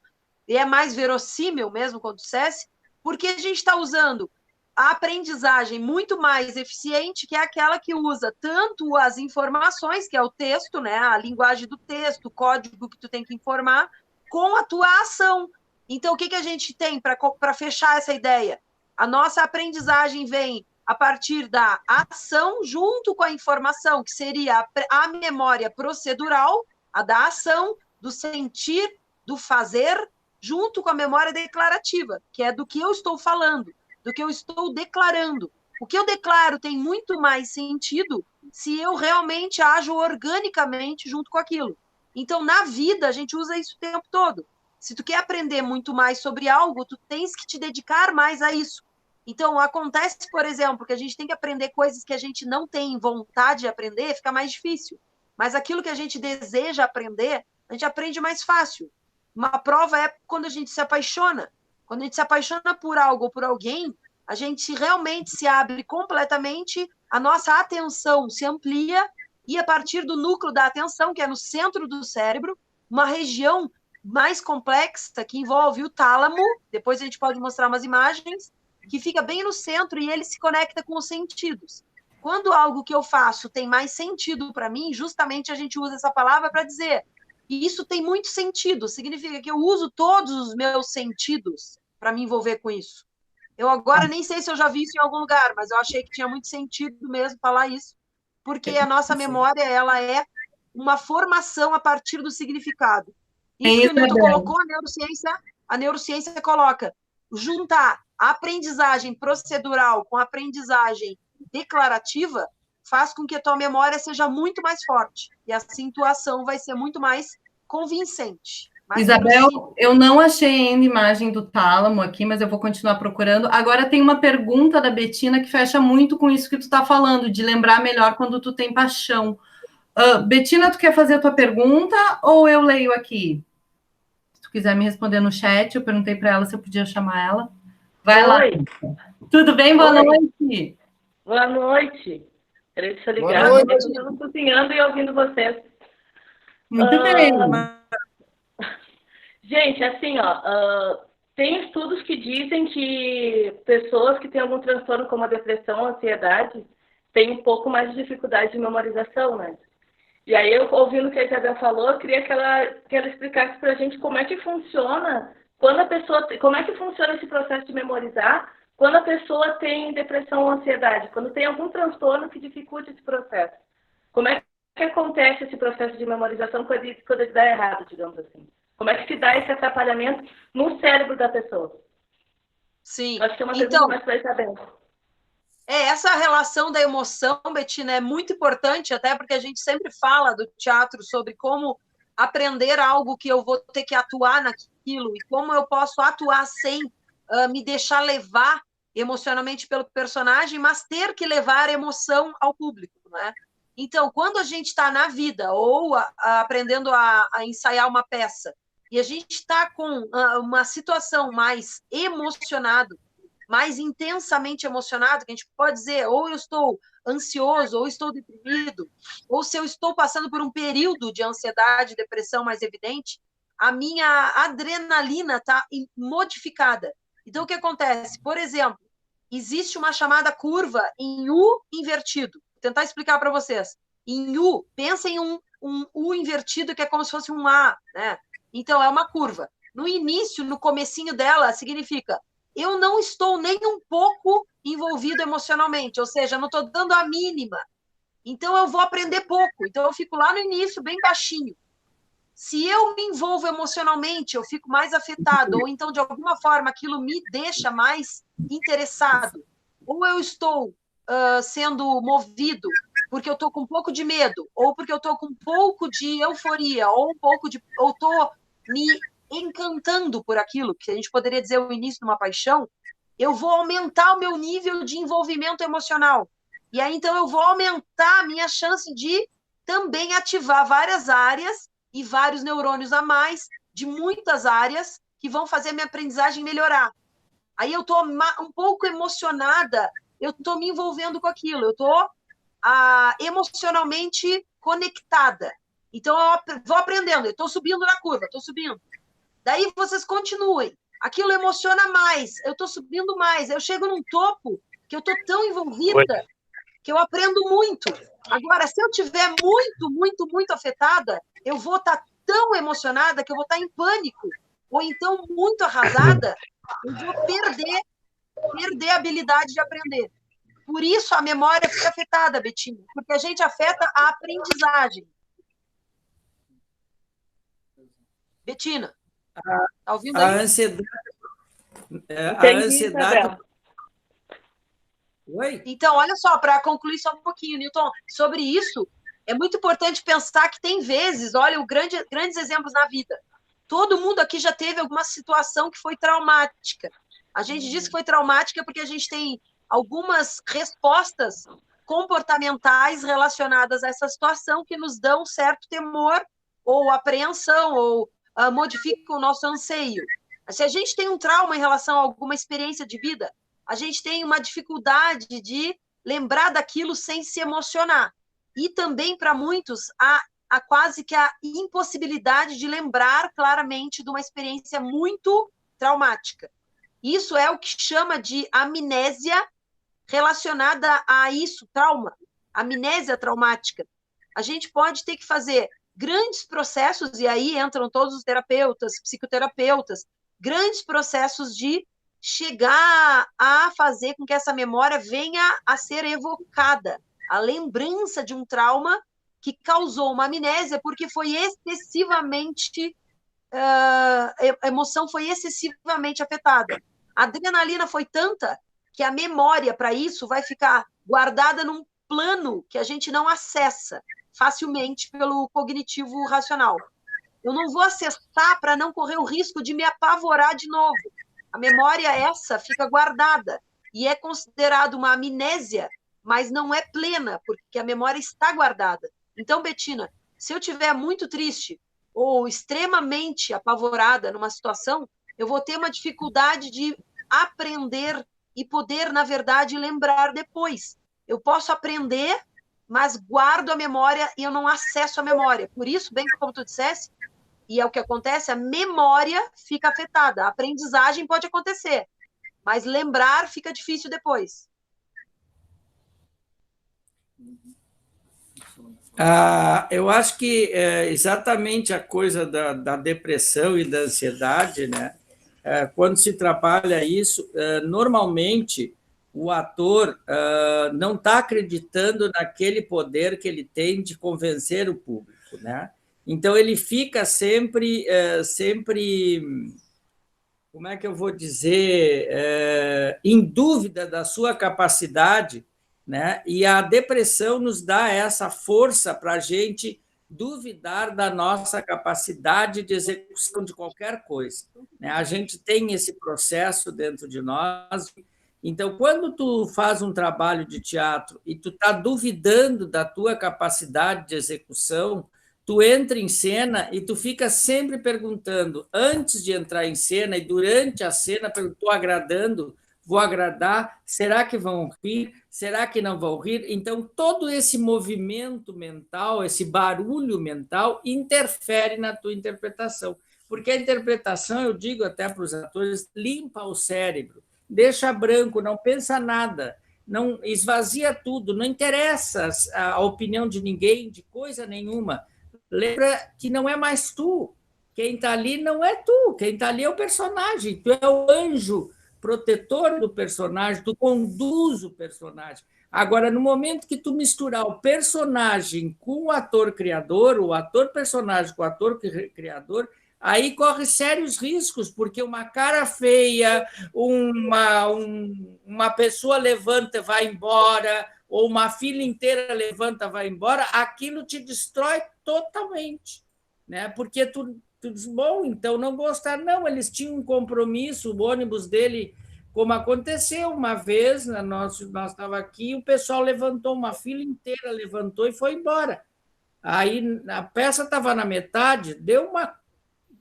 e é mais verossímil mesmo, quando dissesse, porque a gente está usando a aprendizagem muito mais eficiente, que é aquela que usa tanto as informações, que é o texto, né, a linguagem do texto, o código que tu tem que informar, com a tua ação. Então, o que a gente tem para fechar essa ideia? A nossa aprendizagem vem a partir da ação junto com a informação, que seria a memória procedural, a da ação, do sentir, do fazer, junto com a memória declarativa, que é do que eu estou falando, do que eu estou declarando. O que eu declaro tem muito mais sentido se eu realmente ajo organicamente junto com aquilo. Então, na vida, a gente usa isso o tempo todo. Se tu quer aprender muito mais sobre algo, tu tens que te dedicar mais a isso. Então, acontece, por exemplo, que a gente tem que aprender coisas que a gente não tem vontade de aprender, fica mais difícil. Mas aquilo que a gente deseja aprender, a gente aprende mais fácil. Uma prova é quando a gente se apaixona. Quando a gente se apaixona por algo ou por alguém, a gente realmente se abre completamente, a nossa atenção se amplia, e a partir do núcleo da atenção, que é no centro do cérebro, uma região mais complexa que envolve o tálamo, depois a gente pode mostrar umas imagens, que fica bem no centro e ele se conecta com os sentidos. Quando algo que eu faço tem mais sentido para mim, justamente a gente usa essa palavra para dizer, e isso tem muito sentido, significa que eu uso todos os meus sentidos para me envolver com isso. Eu agora nem sei se eu já vi isso em algum lugar, mas eu achei que tinha muito sentido mesmo falar isso, porque a nossa memória, ela é uma formação a partir do significado. Isso que o Newton colocou, a neurociência coloca, juntar a aprendizagem procedural com a aprendizagem declarativa faz com que a tua memória seja muito mais forte, e assim tua ação vai ser muito mais convincente. Isabel, eu não achei ainda imagem do tálamo aqui, mas eu vou continuar procurando. Agora tem uma pergunta da Betina que fecha muito com isso que tu está falando, de lembrar melhor quando tu tem paixão. Betina, tu quer fazer a tua pergunta ou eu leio aqui? Se tu quiser me responder no chat, eu perguntei para ela se eu podia chamar ela. Vai lá. Tudo bem? Boa noite. Boa noite. Peraí, deixa eu ligar. Eu estou cozinhando e ouvindo vocês. Muito bem. Gente, assim, tem estudos que dizem que pessoas que têm algum transtorno como a depressão ou a ansiedade têm um pouco mais de dificuldade de memorização, né? E aí, eu ouvindo o que a Isabel falou, eu queria que ela explicasse para a gente como é que funciona como é que funciona esse processo de memorizar quando a pessoa tem depressão ou ansiedade, quando tem algum transtorno que dificulte esse processo. Como é que acontece esse processo de memorização quando ele dá errado, digamos assim? Como é que se dá esse atrapalhamento no cérebro da pessoa? Sim. Acho que é uma pergunta mais para Isabel. Essa relação da emoção, Betina, é muito importante, até porque a gente sempre fala do teatro sobre como aprender algo que eu vou ter que atuar naquilo e como eu posso atuar sem me deixar levar emocionalmente pelo personagem, mas ter que levar emoção ao público, né? Então, quando a gente está na vida ou aprendendo a ensaiar uma peça e a gente está com uma situação mais emocionado, mais intensamente emocionado, que a gente pode dizer, ou eu estou ansioso, ou estou deprimido, ou se eu estou passando por um período de ansiedade, depressão mais evidente, a minha adrenalina está modificada. Então, o que acontece? Por exemplo, existe uma chamada curva em U invertido. Vou tentar explicar para vocês. Em U, pensa em um U invertido, que é como se fosse um A, né? Então, é uma curva. No início, no comecinho dela, significa eu não estou nem um pouco envolvido emocionalmente, ou seja, não estou dando a mínima. Então, eu vou aprender pouco. Então, eu fico lá no início, bem baixinho. Se eu me envolvo emocionalmente, eu fico mais afetado, ou então, de alguma forma, aquilo me deixa mais interessado, ou eu estou sendo movido porque eu estou com um pouco de medo, ou porque eu estou com um pouco de euforia, ou estou me encantando por aquilo, que a gente poderia dizer o início de uma paixão, eu vou aumentar o meu nível de envolvimento emocional. E aí, então, eu vou aumentar a minha chance de também ativar várias áreas e vários neurônios a mais de muitas áreas que vão fazer a minha aprendizagem melhorar. Aí eu estou um pouco emocionada, eu estou me envolvendo com aquilo, eu estou emocionalmente conectada. Então, eu vou aprendendo, eu estou subindo na curva, estou subindo. Daí vocês continuem. Aquilo emociona mais, eu estou subindo mais, eu chego num topo que eu estou tão envolvida que eu aprendo muito. Agora, se eu estiver muito afetada, eu vou estar tão emocionada que eu vou estar em pânico, ou então muito arrasada, eu vou perder a habilidade de aprender. Por isso a memória fica afetada, Betinho, porque a gente afeta a aprendizagem. Betina, tá ouvindo aí? A ansiedade... Isabel. Oi? Então, olha só, para concluir só um pouquinho, Newton, sobre isso, é muito importante pensar que tem vezes, olha, grandes exemplos na vida. Todo mundo aqui já teve alguma situação que foi traumática. A gente diz que foi traumática porque a gente tem algumas respostas comportamentais relacionadas a essa situação que nos dão certo temor ou apreensão ou modificam o nosso anseio. Se a gente tem um trauma em relação a alguma experiência de vida, a gente tem uma dificuldade de lembrar daquilo sem se emocionar. E também, para muitos, há quase que a impossibilidade de lembrar claramente de uma experiência muito traumática. Isso é o que chama de amnésia relacionada a isso, trauma, amnésia traumática. A gente pode ter que fazer grandes processos, e aí entram todos os terapeutas, psicoterapeutas, grandes processos de chegar a fazer com que essa memória venha a ser evocada, a lembrança de um trauma que causou uma amnésia porque foi excessivamente, a emoção foi excessivamente afetada. A adrenalina foi tanta que a memória para isso vai ficar guardada num plano que a gente não acessa facilmente pelo cognitivo racional. Eu não vou acessar para não correr o risco de me apavorar de novo. A memória essa fica guardada e é considerada uma amnésia, mas não é plena, porque a memória está guardada. Então, Betina, se eu estiver muito triste ou extremamente apavorada numa situação, eu vou ter uma dificuldade de aprender e poder, na verdade, lembrar depois. Eu posso aprender, mas guardo a memória e eu não acesso a memória. Por isso, bem como tu dissesse, e é o que acontece, a memória fica afetada. A aprendizagem pode acontecer, mas lembrar fica difícil depois. Eu acho que exatamente a coisa da depressão e da ansiedade, né? Quando se trabalha isso, normalmente o ator não está acreditando naquele poder que ele tem de convencer o público, né? Então, ele fica sempre, como é que eu vou dizer, em dúvida da sua capacidade, né? E a depressão nos dá essa força para a gente duvidar da nossa capacidade de execução de qualquer coisa, né? A gente tem esse processo dentro de nós. Então, quando tu faz um trabalho de teatro e tu está duvidando da tua capacidade de execução, tu entra em cena e tu fica sempre perguntando, antes de entrar em cena e durante a cena, estou agradando, vou agradar, será que vão rir, será que não vão rir? Então, todo esse movimento mental, esse barulho mental, interfere na tua interpretação. Porque a interpretação, eu digo até para os atores, limpa o cérebro, deixa branco, não pensa nada, não esvazia tudo, não interessa a opinião de ninguém, de coisa nenhuma. Lembra que não é mais tu. Quem está ali não é tu. Quem está ali é o personagem. Tu é o anjo protetor do personagem, tu conduz o personagem. Agora, no momento que tu misturar o personagem com o ator criador, o ator personagem com o ator criador, aí corre sérios riscos, porque uma cara feia, uma pessoa levanta e vai embora, ou uma fila inteira levanta, vai embora, aquilo te destrói totalmente, né? Porque tu diz, bom, então não gostaram. Não, eles tinham um compromisso, o ônibus dele, como aconteceu uma vez, nós estávamos aqui, o pessoal levantou, uma fila inteira levantou e foi embora. Aí a peça estava na metade, deu uma...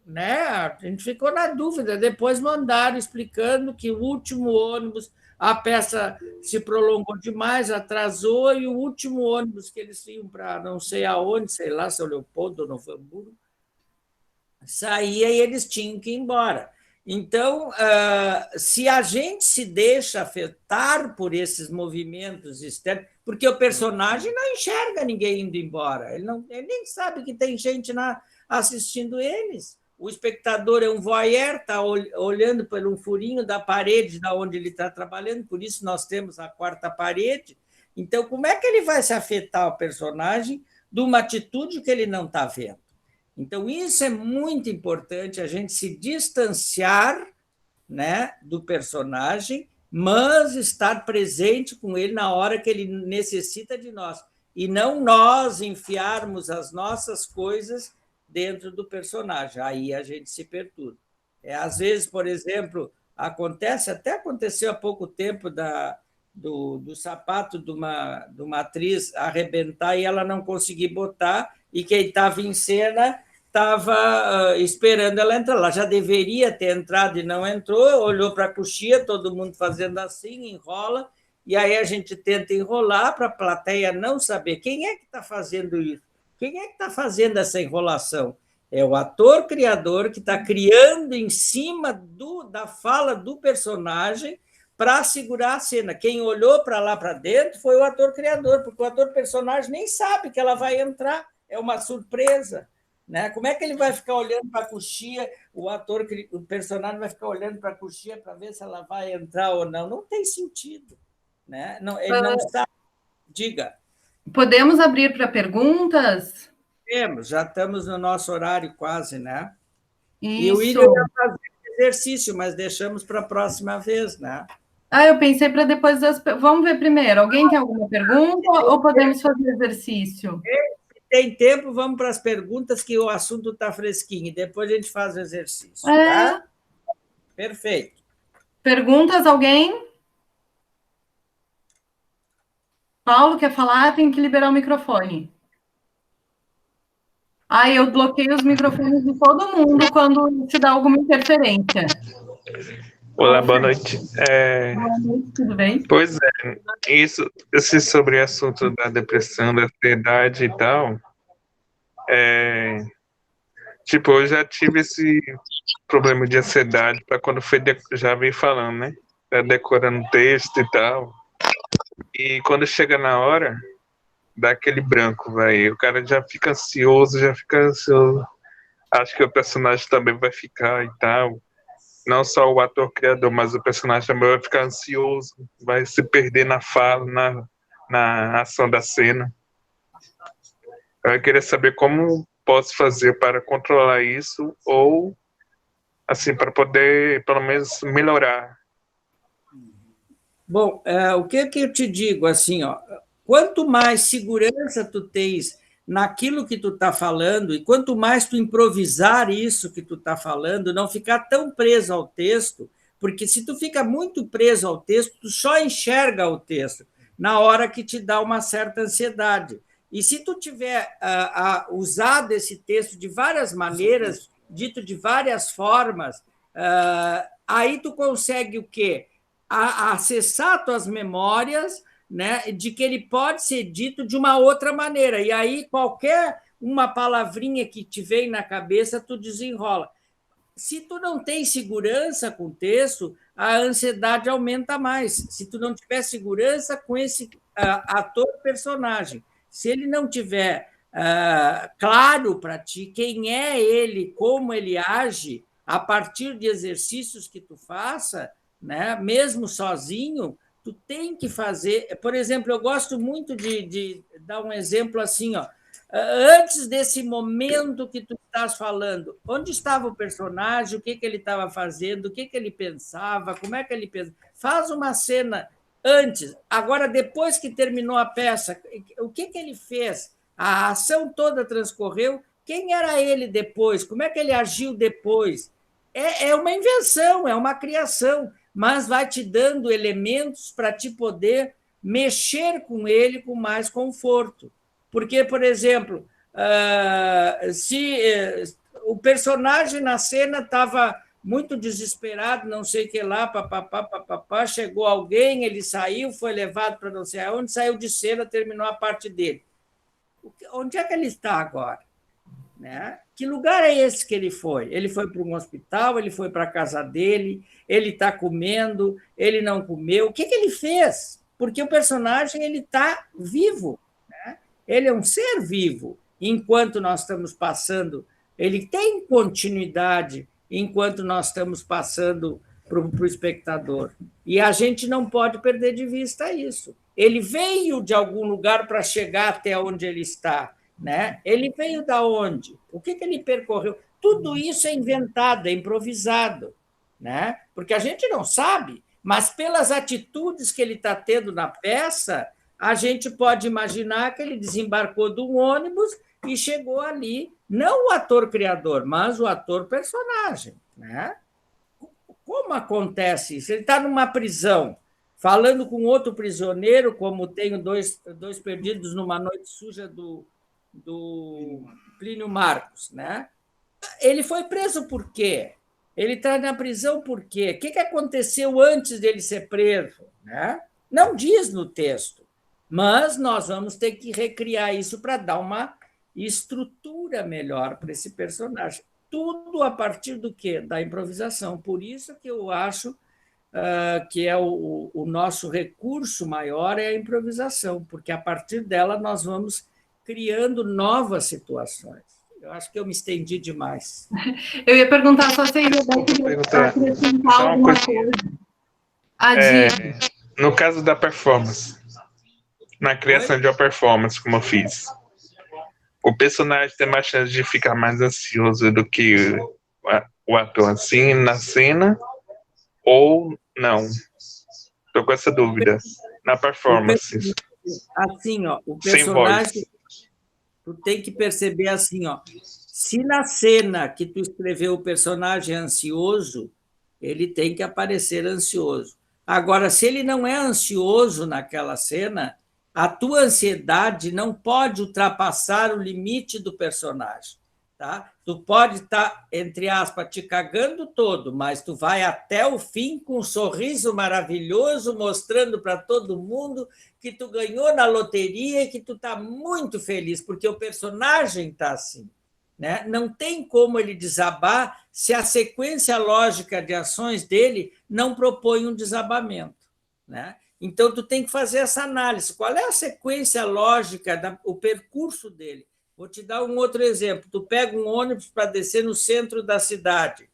Né? A gente ficou na dúvida, depois mandaram explicando que o último ônibus, a peça se prolongou demais, atrasou, e o último ônibus que eles iam para não sei aonde, sei lá, São Leopoldo ou Novo Hamburgo, saía e eles tinham que ir embora. Então, se a gente se deixa afetar por esses movimentos externos, porque o personagem não enxerga ninguém indo embora, ele nem sabe que tem gente assistindo eles. O espectador é um voyeur, está olhando por um furinho da parede da onde ele está trabalhando, por isso nós temos a quarta parede. Então, como é que ele vai se afetar o personagem de uma atitude que ele não está vendo? Então, isso é muito importante, a gente se distanciar, né, do personagem, mas estar presente com ele na hora que ele necessita de nós, e não nós enfiarmos as nossas coisas dentro do personagem. Aí a gente se perturba. Às vezes, por exemplo, até aconteceu há pouco tempo do sapato de uma atriz arrebentar e ela não conseguir botar, e quem estava em cena estava esperando ela entrar. Ela já deveria ter entrado e não entrou, olhou para a coxia, todo mundo fazendo assim, enrola, e aí a gente tenta enrolar para a plateia não saber quem é que está fazendo isso. Quem é que está fazendo essa enrolação? É o ator-criador que está criando em cima da fala do personagem para segurar a cena. Quem olhou para lá para dentro foi o ator-criador, porque o ator-personagem nem sabe que ela vai entrar, é uma surpresa. Né? Como é que ele vai ficar olhando para a coxia, o personagem vai ficar olhando para a coxia para ver se ela vai entrar ou não? Não tem sentido. Né? Não, ele não sabe. Diga. Podemos abrir para perguntas? Temos, já estamos no nosso horário quase, né? Isso. E o William ia fazer exercício, mas deixamos para a próxima vez, né? Eu pensei para depois das... Vamos ver primeiro. Alguém tem alguma pergunta ou podemos fazer exercício? Se tem tempo, vamos para as perguntas, que o assunto está fresquinho, e depois a gente faz o exercício. Tá? Perfeito. Perguntas, alguém? Paulo quer falar? Tem que liberar o microfone. Eu bloqueio os microfones de todo mundo quando te dá alguma interferência. Olá, boa noite. Boa noite, tudo bem? Pois é, esse sobre o assunto da depressão, da ansiedade e tal, tipo, eu já tive esse problema de ansiedade para quando já vem falando, né? Decorando texto e tal. E quando chega na hora, dá aquele branco, vai. O cara já fica ansioso. Acho que o personagem também vai ficar e tal. Não só o ator criador, mas o personagem também vai ficar ansioso, vai se perder na fala, na ação da cena. Eu queria saber como posso fazer para controlar isso, ou assim, para poder, pelo menos, melhorar. Bom, o que eu te digo, assim, quanto mais segurança tu tens naquilo que tu está falando, e quanto mais tu improvisar isso que tu está falando, não ficar tão preso ao texto, porque se tu fica muito preso ao texto, tu só enxerga o texto na hora que te dá uma certa ansiedade. E se tu tiver usado esse texto de várias maneiras, dito de várias formas, aí tu consegue o quê? Acessar tuas memórias, né, de que ele pode ser dito de uma outra maneira. E aí, qualquer uma palavrinha que te vem na cabeça, tu desenrola. Se tu não tem segurança com o texto, a ansiedade aumenta mais. Se tu não tiver segurança com esse ator-personagem, se ele não tiver claro para ti quem é ele, como ele age, a partir de exercícios que tu faça, né, mesmo sozinho, tu tem que fazer. Por exemplo, eu gosto muito de dar um exemplo assim, antes desse momento que tu estás falando, onde estava o personagem, o que ele estava fazendo, o que ele pensava, como é que ele pensava. Faz uma cena antes. Agora, depois que terminou a peça, o que ele fez? A ação toda transcorreu. Quem era ele depois? Como é que ele agiu depois? É uma invenção, é uma criação, mas vai te dando elementos para te poder mexer com ele com mais conforto. Porque, por exemplo, se o personagem na cena estava muito desesperado, não sei o que lá, papapá, chegou alguém, ele saiu, foi levado para não sei aonde, saiu de cena, terminou a parte dele. Onde é que ele está agora? Né? Que lugar é esse que ele foi? Ele foi para um hospital, ele foi para a casa dele, ele está comendo, ele não comeu. O que ele fez? Porque o personagem ele está vivo, né? Ele é um ser vivo. Enquanto nós estamos passando, ele tem continuidade enquanto nós estamos passando para o espectador. E a gente não pode perder de vista isso. Ele veio de algum lugar para chegar até onde ele está. Né? Ele veio da onde? O que ele percorreu? Tudo isso é inventado, é improvisado, né? Porque a gente não sabe, mas pelas atitudes que ele está tendo na peça, a gente pode imaginar que ele desembarcou de um ônibus e chegou ali, não o ator-criador, mas o ator-personagem. Né? Como acontece isso? Ele está numa prisão, falando com outro prisioneiro, como tenho dois perdidos numa noite suja do Plínio Marcos, né? Ele foi preso por quê? Ele está na prisão por quê? O que aconteceu antes dele ser preso? Né? Não diz no texto, mas nós vamos ter que recriar isso para dar uma estrutura melhor para esse personagem. Tudo a partir do quê? Da improvisação. Por isso que eu acho que é o nosso recurso maior é a improvisação, porque a partir dela nós vamos criando novas situações. Eu acho que eu me estendi demais. Eu ia perguntar só se a Isabel queria acrescentar alguma coisa. No caso da performance, na criação de uma performance, como eu fiz, o personagem tem mais chance de ficar mais ansioso do que o ator assim na cena ou não? Estou com essa dúvida. Na performance. Assim, ó, o personagem... Tu tem que perceber assim, ó, se na cena que tu escreveu o personagem ansioso, ele tem que aparecer ansioso. Agora, se ele não é ansioso naquela cena, a tua ansiedade não pode ultrapassar o limite do personagem. Tá? Tu pode estar, entre aspas, te cagando todo, mas tu vai até o fim com um sorriso maravilhoso, mostrando para todo mundo que tu ganhou na loteria e que tu está muito feliz, porque o personagem está assim. Né? Não tem como ele desabar se a sequência lógica de ações dele não propõe um desabamento. Né? Então, tu tem que fazer essa análise. Qual é a sequência lógica, o percurso dele? Vou te dar um outro exemplo. Tu pega um ônibus para descer no centro da cidade.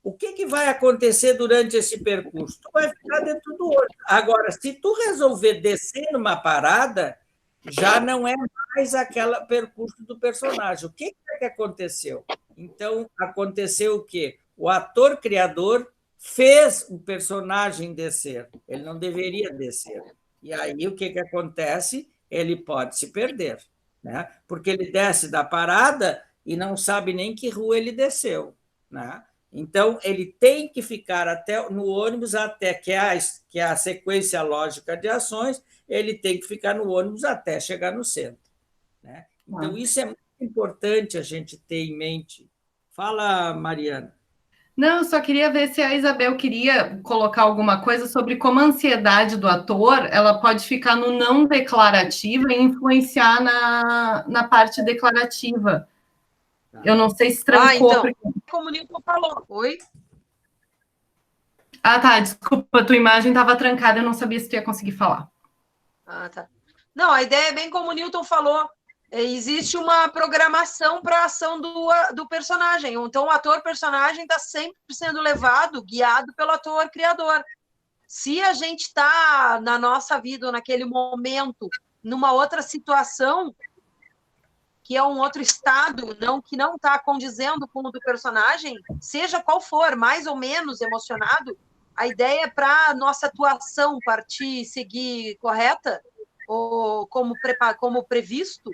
O que vai acontecer durante esse percurso? Tu vai ficar dentro do ônibus. Agora, se tu resolver descer numa parada, já não é mais aquele percurso do personagem. O que aconteceu? Então, aconteceu o quê? O ator-criador fez o personagem descer. Ele não deveria descer. E aí, o que acontece? Ele pode se perder. Né? Porque ele desce da parada e não sabe nem que rua ele desceu. Né? Então, ele tem que ficar até no ônibus, até que é a sequência lógica de ações, ele tem que ficar no ônibus até chegar no centro. Né? Então, isso é muito importante a gente ter em mente. Fala, Mariana. Não, eu só queria ver se a Isabel queria colocar alguma coisa sobre como a ansiedade do ator ela pode ficar no não declarativo e influenciar na parte declarativa. Eu não sei se trancou. Então, como o Nilton falou. Oi? Tá, desculpa, tua imagem estava trancada, eu não sabia se tu ia conseguir falar. Tá. Não, a ideia é bem como o Nilton falou. Existe uma programação para a ação do personagem. Então, o ator-personagem está sempre sendo levado, guiado pelo ator-criador. Se a gente está na nossa vida, ou naquele momento, numa outra situação, que é um outro estado, que não está condizendo com o do personagem, seja qual for, mais ou menos emocionado, a ideia para a nossa atuação partir e seguir correta, ou como previsto,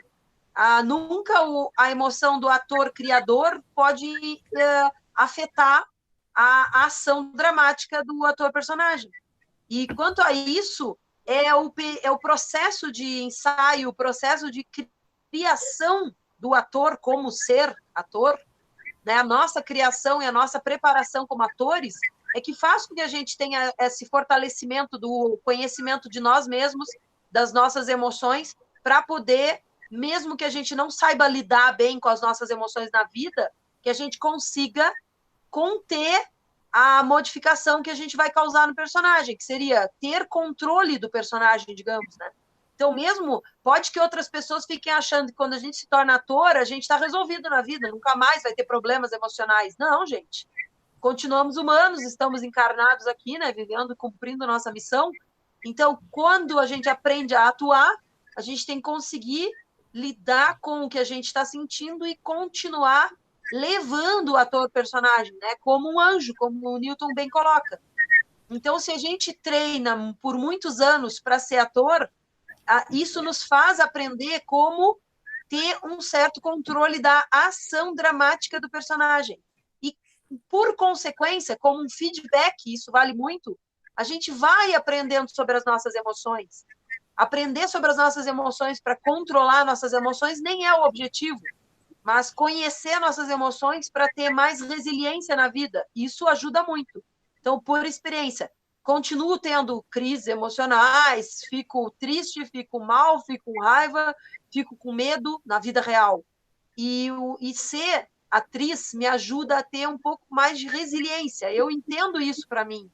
nunca a emoção do ator-criador pode afetar a ação dramática do ator-personagem. E quanto a isso, é o processo de ensaio, o processo de criação do ator como ser ator, né? A nossa criação e a nossa preparação como atores é que faz com que a gente tenha esse fortalecimento do conhecimento de nós mesmos, das nossas emoções, para poder, mesmo que a gente não saiba lidar bem com as nossas emoções na vida, que a gente consiga conter a modificação que a gente vai causar no personagem, que seria ter controle do personagem, digamos, né? Então, mesmo, pode que outras pessoas fiquem achando que quando a gente se torna ator, a gente está resolvido na vida, nunca mais vai ter problemas emocionais. Não, gente. Continuamos humanos, estamos encarnados aqui, né, vivendo, cumprindo nossa missão. Então, quando a gente aprende a atuar, a gente tem que conseguir lidar com o que a gente está sentindo e continuar levando o ator-personagem, né, como um anjo, como o Newton bem coloca. Então, se a gente treina por muitos anos para ser ator, isso nos faz aprender como ter um certo controle da ação dramática do personagem. E, por consequência, como um feedback, isso vale muito, a gente vai aprendendo sobre as nossas emoções. Aprender sobre as nossas emoções para controlar nossas emoções nem é o objetivo, mas conhecer nossas emoções para ter mais resiliência na vida. Isso ajuda muito. Então, por experiência, continuo tendo crises emocionais, fico triste, fico mal, fico com raiva, fico com medo na vida real. E ser atriz me ajuda a ter um pouco mais de resiliência. Eu entendo isso para mim,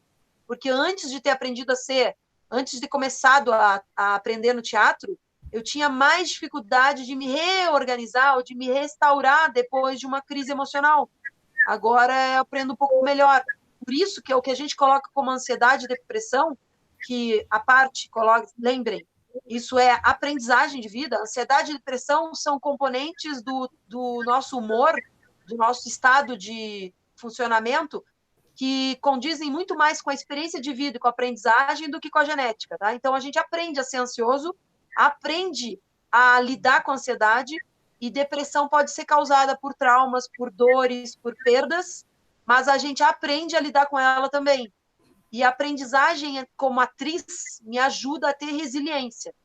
porque antes de ter aprendido antes de começado a aprender no teatro, eu tinha mais dificuldade de me reorganizar ou de me restaurar depois de uma crise emocional. Agora eu aprendo um pouco melhor. Por isso que é o que a gente coloca como ansiedade e depressão, que a parte, lembrem, isso é aprendizagem de vida. Ansiedade e depressão são componentes do nosso humor, do nosso estado de funcionamento, que condizem muito mais com a experiência de vida e com a aprendizagem do que com a genética. Tá? Então, a gente aprende a ser ansioso, aprende a lidar com a ansiedade, e depressão pode ser causada por traumas, por dores, por perdas, mas a gente aprende a lidar com ela também. E a aprendizagem como atriz me ajuda a ter resiliência.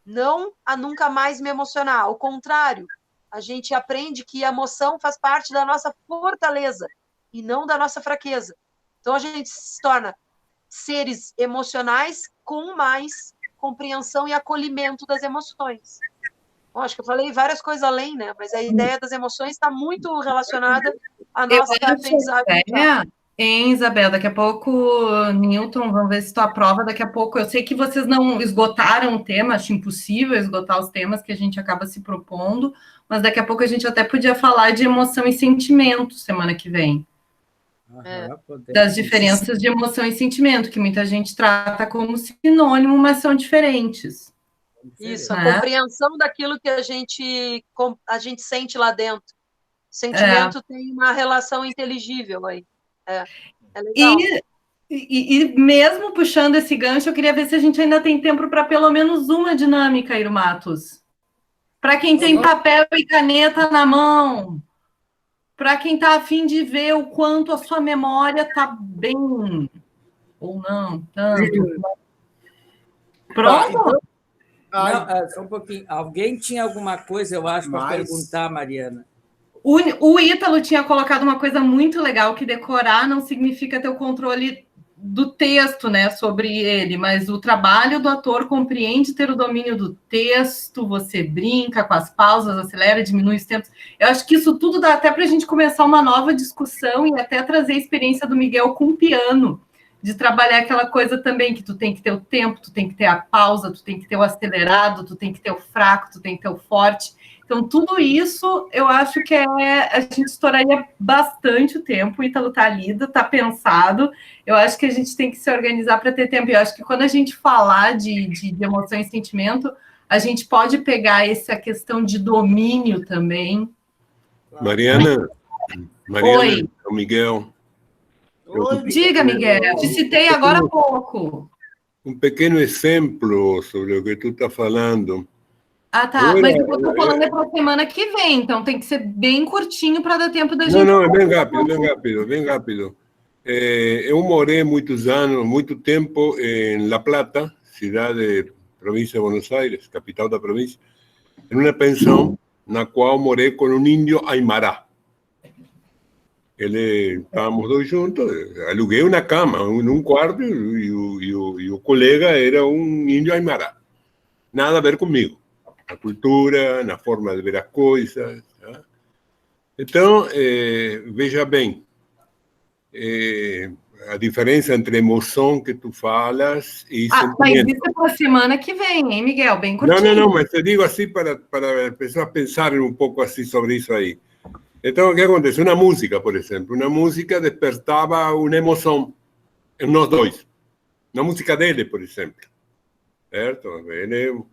Não a nunca mais me emocionar. Ao contrário, a gente aprende que a emoção faz parte da nossa fortaleza e não da nossa fraqueza. Então, a gente se torna seres emocionais com mais compreensão e acolhimento das emoções. Bom, acho que eu falei várias coisas além, né? Mas a ideia das emoções está muito relacionada à nossa aprendizagem. Hein, Isabel? Daqui a pouco, Newton, vamos ver se tu aprova. Daqui a pouco, eu sei que vocês não esgotaram o tema, acho impossível esgotar os temas que a gente acaba se propondo, mas daqui a pouco a gente até podia falar de emoção e sentimento semana que vem. Das diferenças de emoção e sentimento, que muita gente trata como sinônimo, mas são diferentes. Isso, a compreensão daquilo que a gente sente lá dentro. Sentimento tem uma relação inteligível aí. É legal. E mesmo puxando esse gancho, eu queria ver se a gente ainda tem tempo para pelo menos uma dinâmica, Iro Matos. Para quem tem papel e caneta na mão, para quem está a fim de ver o quanto a sua memória está bem ou não, tanto. Pronto? Não, só um pouquinho. Alguém tinha alguma coisa, eu acho, para perguntar, Mariana? O Ítalo tinha colocado uma coisa muito legal, que decorar não significa ter o controle do texto, né, sobre ele, mas o trabalho do ator compreende ter o domínio do texto, você brinca com as pausas, acelera, diminui os tempos. Eu acho que isso tudo dá até para a gente começar uma nova discussão e até trazer a experiência do Miguel com o piano, de trabalhar aquela coisa também, que tu tem que ter o tempo, tu tem que ter a pausa, tu tem que ter o acelerado, tu tem que ter o fraco, tu tem que ter o forte. Então, tudo isso, eu acho que a gente estouraria bastante o tempo. O Ítalo está lido, está pensado. Eu acho que a gente tem que se organizar para ter tempo. Eu acho que quando a gente falar de emoção e sentimento, a gente pode pegar essa questão de domínio também. Mariana, Oi. É o Miguel. Oi, Diga, Miguel, te citei agora há pouco. Um pequeno exemplo sobre o que tu está falando. Ah, tá. Mas o que eu tô falando é para a semana que vem, então tem que ser bem curtinho para dar tempo da gente... Não, é bem rápido, bem rápido. Eu morei muitos anos, muito tempo em La Plata, cidade, província de Buenos Aires, capital da província, em uma pensão na qual morei com um índio Aymara. Estávamos dois juntos, aluguei uma cama num quarto e o colega era um índio Aymara. Nada a ver comigo. Na cultura, na forma de ver as coisas. Tá? Então, veja bem, a diferença entre emoção que tu falas e sentimento. Mas isso é para a semana que vem, hein, Miguel? Bem curtinho. Não, mas eu digo assim para as pessoas pensarem um pouco assim sobre isso aí. Então, o que acontece? Uma música, por exemplo. Uma música despertava uma emoção em nós dois. Na música dele, por exemplo. Certo? Eu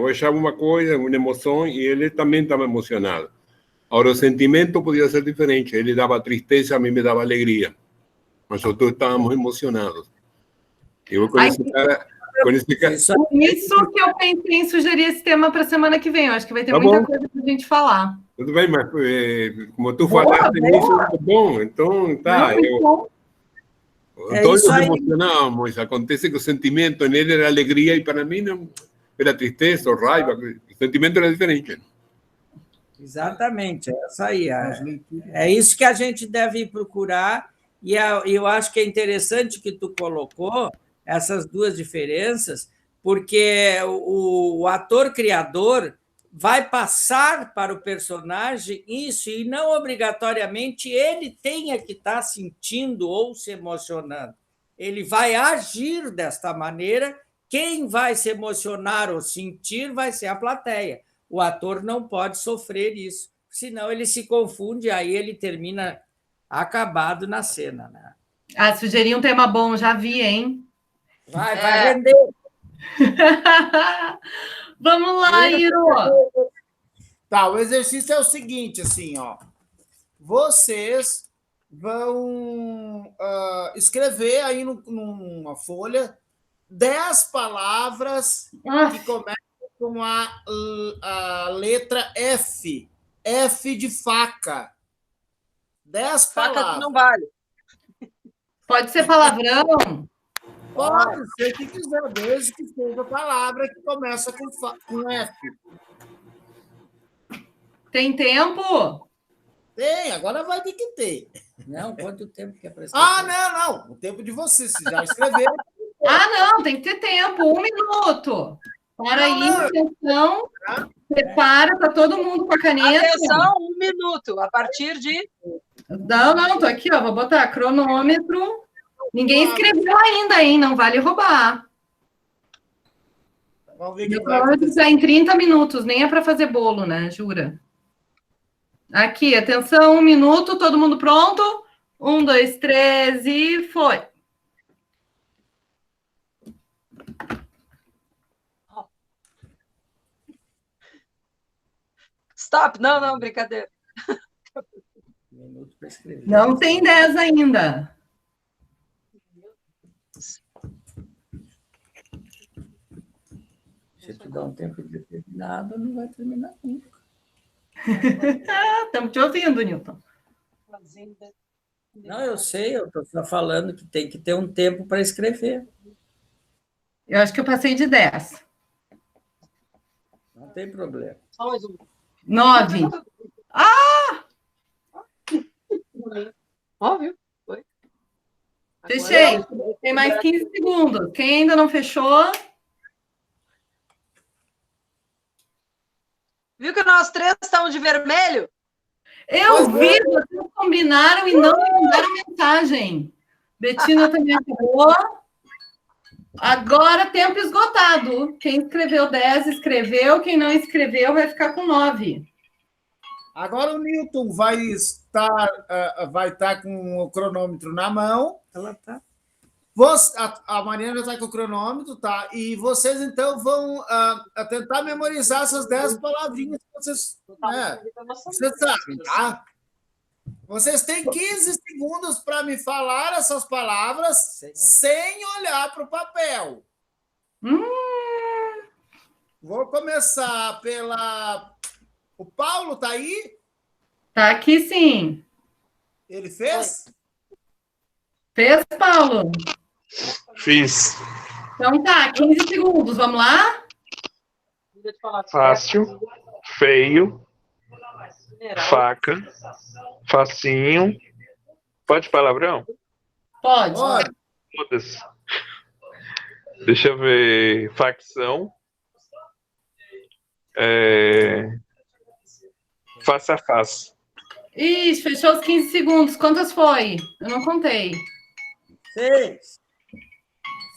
achava uma coisa, uma emoção, e ele também estava emocionado. Agora, o sentimento podia ser diferente. Ele dava tristeza, a mim me dava alegria. Mas nós dois estávamos emocionados. Eu com esse cara... Isso que eu pensei em sugerir esse tema para a semana que vem. Eu acho que vai ter muita coisa para a gente falar. Tudo bem, mas como tu falaste nisso, bom, então tá. Todos nos emocionamos. Acontece que o sentimento nele era alegria e para mim não era tristeza ou raiva. O sentimento era diferente. Exatamente, é isso aí. É isso que a gente deve procurar, e eu acho que é interessante que tu colocou essas duas diferenças, porque o ator-criador vai passar para o personagem isso, e não obrigatoriamente ele tenha que estar sentindo ou se emocionando. Ele vai agir desta maneira, quem vai se emocionar ou sentir vai ser a plateia. O ator não pode sofrer isso, senão ele se confunde, aí ele termina acabado na cena. Né? Sugeri um tema bom, já vi, hein? Vai render. Vamos lá, Iro. Tá, o exercício é o seguinte, assim, ó. Vocês vão escrever aí numa folha 10 palavras que começam com a letra F. F de faca. 10 palavras. Faca não vale. Pode ser palavrão? Pode ser que quiser, desde que seja a palavra que começa com F. Tem tempo? Tem, agora vai ter que ter. Não, quanto tempo que é para escrever? Não. O tempo de vocês, se já escreveram. Não, tem que ter tempo. 1 minuto. Para aí, atenção. Prepara, tá todo mundo com a caneta. Atenção, 1 minuto. A partir de... Não, tô aqui, ó. Vou botar cronômetro. Ninguém escreveu ainda, hein? Não vale roubar. Vamos ver que vai em 30 minutos. Nem é para fazer bolo, né? Jura? Aqui, atenção, 1 minuto. Todo mundo pronto? 1, 2, 3 e foi. Stop. Não, brincadeira. Minuto para escrever. Não tem 10 ainda. Se tu dá um tempo determinado, não vai terminar nunca. Estamos te ouvindo, Newton. Não, eu sei, eu estou só falando que tem que ter um tempo para escrever. Eu acho que eu passei de 10. Não tem problema. Só mais um. 9. Óbvio. Foi. Fechei. Tem mais 15 segundos. Quem ainda não fechou? Viu que nós 3 estamos de vermelho? Eu vi, vocês combinaram e não me mandaram mensagem. Betina também acabou. Agora, tempo esgotado. Quem escreveu 10, escreveu. Quem não escreveu vai ficar com 9. Agora o Newton vai estar com o cronômetro na mão. Ela tá. A Mariana está com o cronômetro, tá? E vocês, então, vão tentar memorizar essas 10 palavrinhas que vocês sabem, tá? Vocês têm 15 segundos para me falar essas palavras sem olhar para o papel. Vou começar pela... O Paulo tá aí? Tá aqui, sim. Ele fez? Fez, Paulo? Fiz. Então tá, 15 segundos, vamos lá? Fácil, feio, faca, facinho. Pode palavrão? Pode. Todas. Deixa eu ver. Facção. Face a face. Ixi, fechou os 15 segundos. Quantas foi? Eu não contei.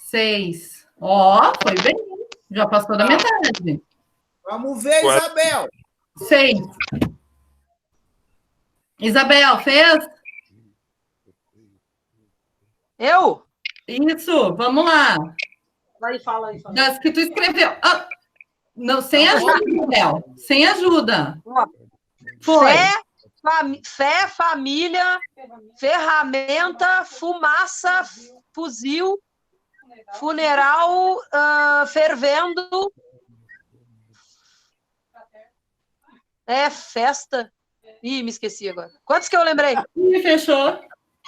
6. Ó, foi bem. Já passou da metade. Vamos ver, Isabel. 6. Isabel, fez? Eu? Isso, vamos lá. Vai, fala aí. Das que tu escreveu. Ah, não, sem ajuda, Isabel. Sem ajuda. Foi. Fé, família, ferramenta, fumaça, fuzil, funeral, fervendo. Festa. Ih, me esqueci agora. Quantos que eu lembrei? Ih, fechou.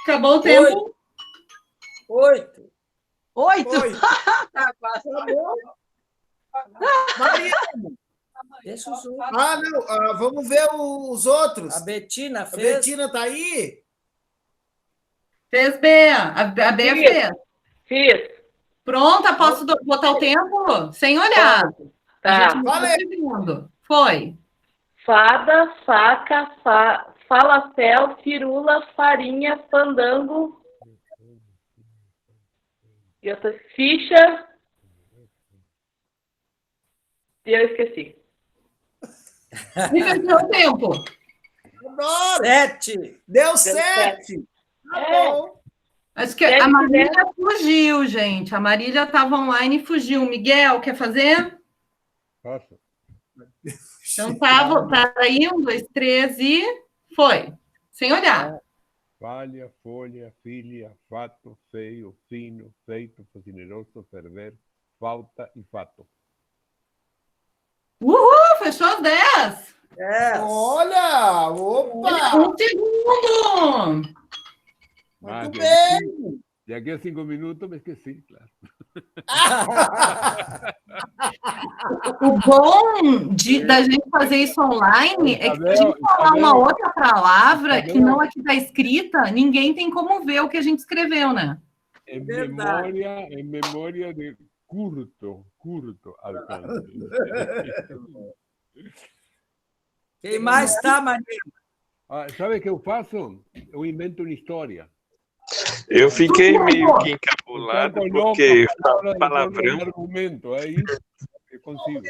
Acabou o tempo. 8. 8? Tá quase. Mariana. Deixa os outros. Não. Vamos ver os outros. A Betina A fez. Betina tá aí? Fez, Bea. A Bea fez. Fiz. Pronta, posso botar o tempo? Sem olhar. Tá. Valeu. Foi. Fada, faca, falafel, firula, farinha, fandango. E outra ficha. E eu esqueci. E fechou o tempo. Adoro. 7. Deu 7. Tá bom. Acho que a Marília fugiu, gente. A Marília estava online e fugiu. Miguel, quer fazer? Faço. Então tá aí, 1, 2, 3 e foi. Sem olhar. Palha, folha, filha, fato, feio, fino, feito, facineroso, ferver, falta e fato. Uhul, fechou as 10. Olha, opa! 1 segundo. Muito bem. Daqui a 5 minutos me esqueci, claro. O bom da gente fazer isso online é que se a gente falar uma outra palavra que não aqui está escrita, ninguém tem como ver o que a gente escreveu, né? Em memória de curto alcance. Quem mais está, Maninho? Sabe o que eu faço? Eu invento uma história. Eu fiquei meio que encabulado, porque palavrão. Argumento, aí eu consigo.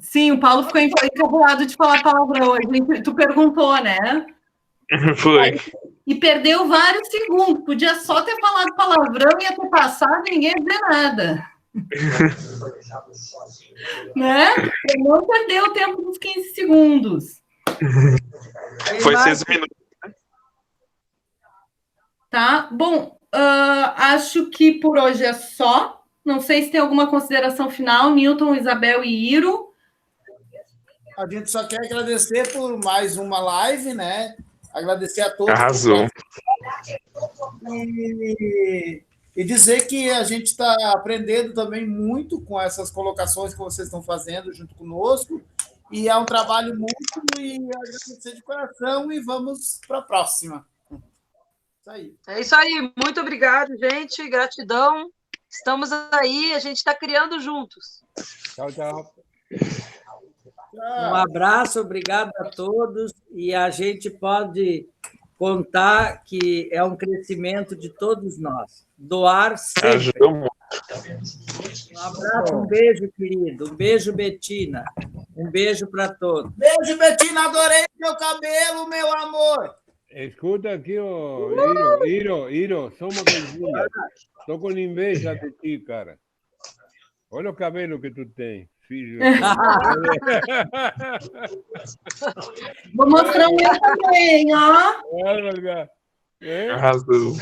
Sim, o Paulo ficou encabulado de falar palavrão. Tu perguntou, né? Foi. E perdeu vários segundos. Podia só ter falado palavrão, ia ter passado e ninguém ia dizer nada. Né? Ele não perdeu o tempo dos 15 segundos. Foi 6 minutos. Tá? Bom, acho que por hoje é só. Não sei se tem alguma consideração final, Newton, Isabel e Iro. A gente só quer agradecer por mais uma live, né? Agradecer a todos. Arrasou. E dizer que a gente está aprendendo também muito com essas colocações que vocês estão fazendo junto conosco. E é um trabalho mútuo e agradecer de coração e vamos para a próxima. Isso aí. É isso aí. Muito obrigado, gente. Gratidão. Estamos aí. A gente está criando juntos. Tchau, tchau. Um abraço, obrigado a todos. E a gente pode contar que é um crescimento de todos nós. Doar sempre. Ajudou muito. Um abraço, um beijo, querido. Um beijo, Betina. Um beijo para todos. Beijo, Betina. Adorei seu cabelo, meu amor. Escuta aqui, Iro, só uma coisinha. Estou com inveja de ti, cara. Olha o cabelo que tu tens. Filho. Vou mostrar o meu também, ó. Arrasou.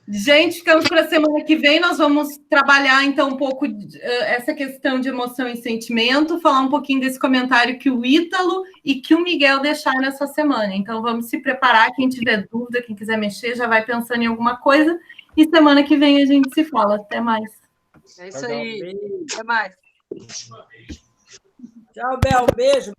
Gente, ficamos para a semana que vem. Nós vamos trabalhar, então, um pouco essa questão de emoção e sentimento, falar um pouquinho desse comentário que o Ítalo e que o Miguel deixaram essa semana. Então, vamos se preparar. Quem tiver dúvida, quem quiser mexer, já vai pensando em alguma coisa. E semana que vem a gente se fala. Até mais. É isso aí. Até mais. Tchau, Bel. Beijo.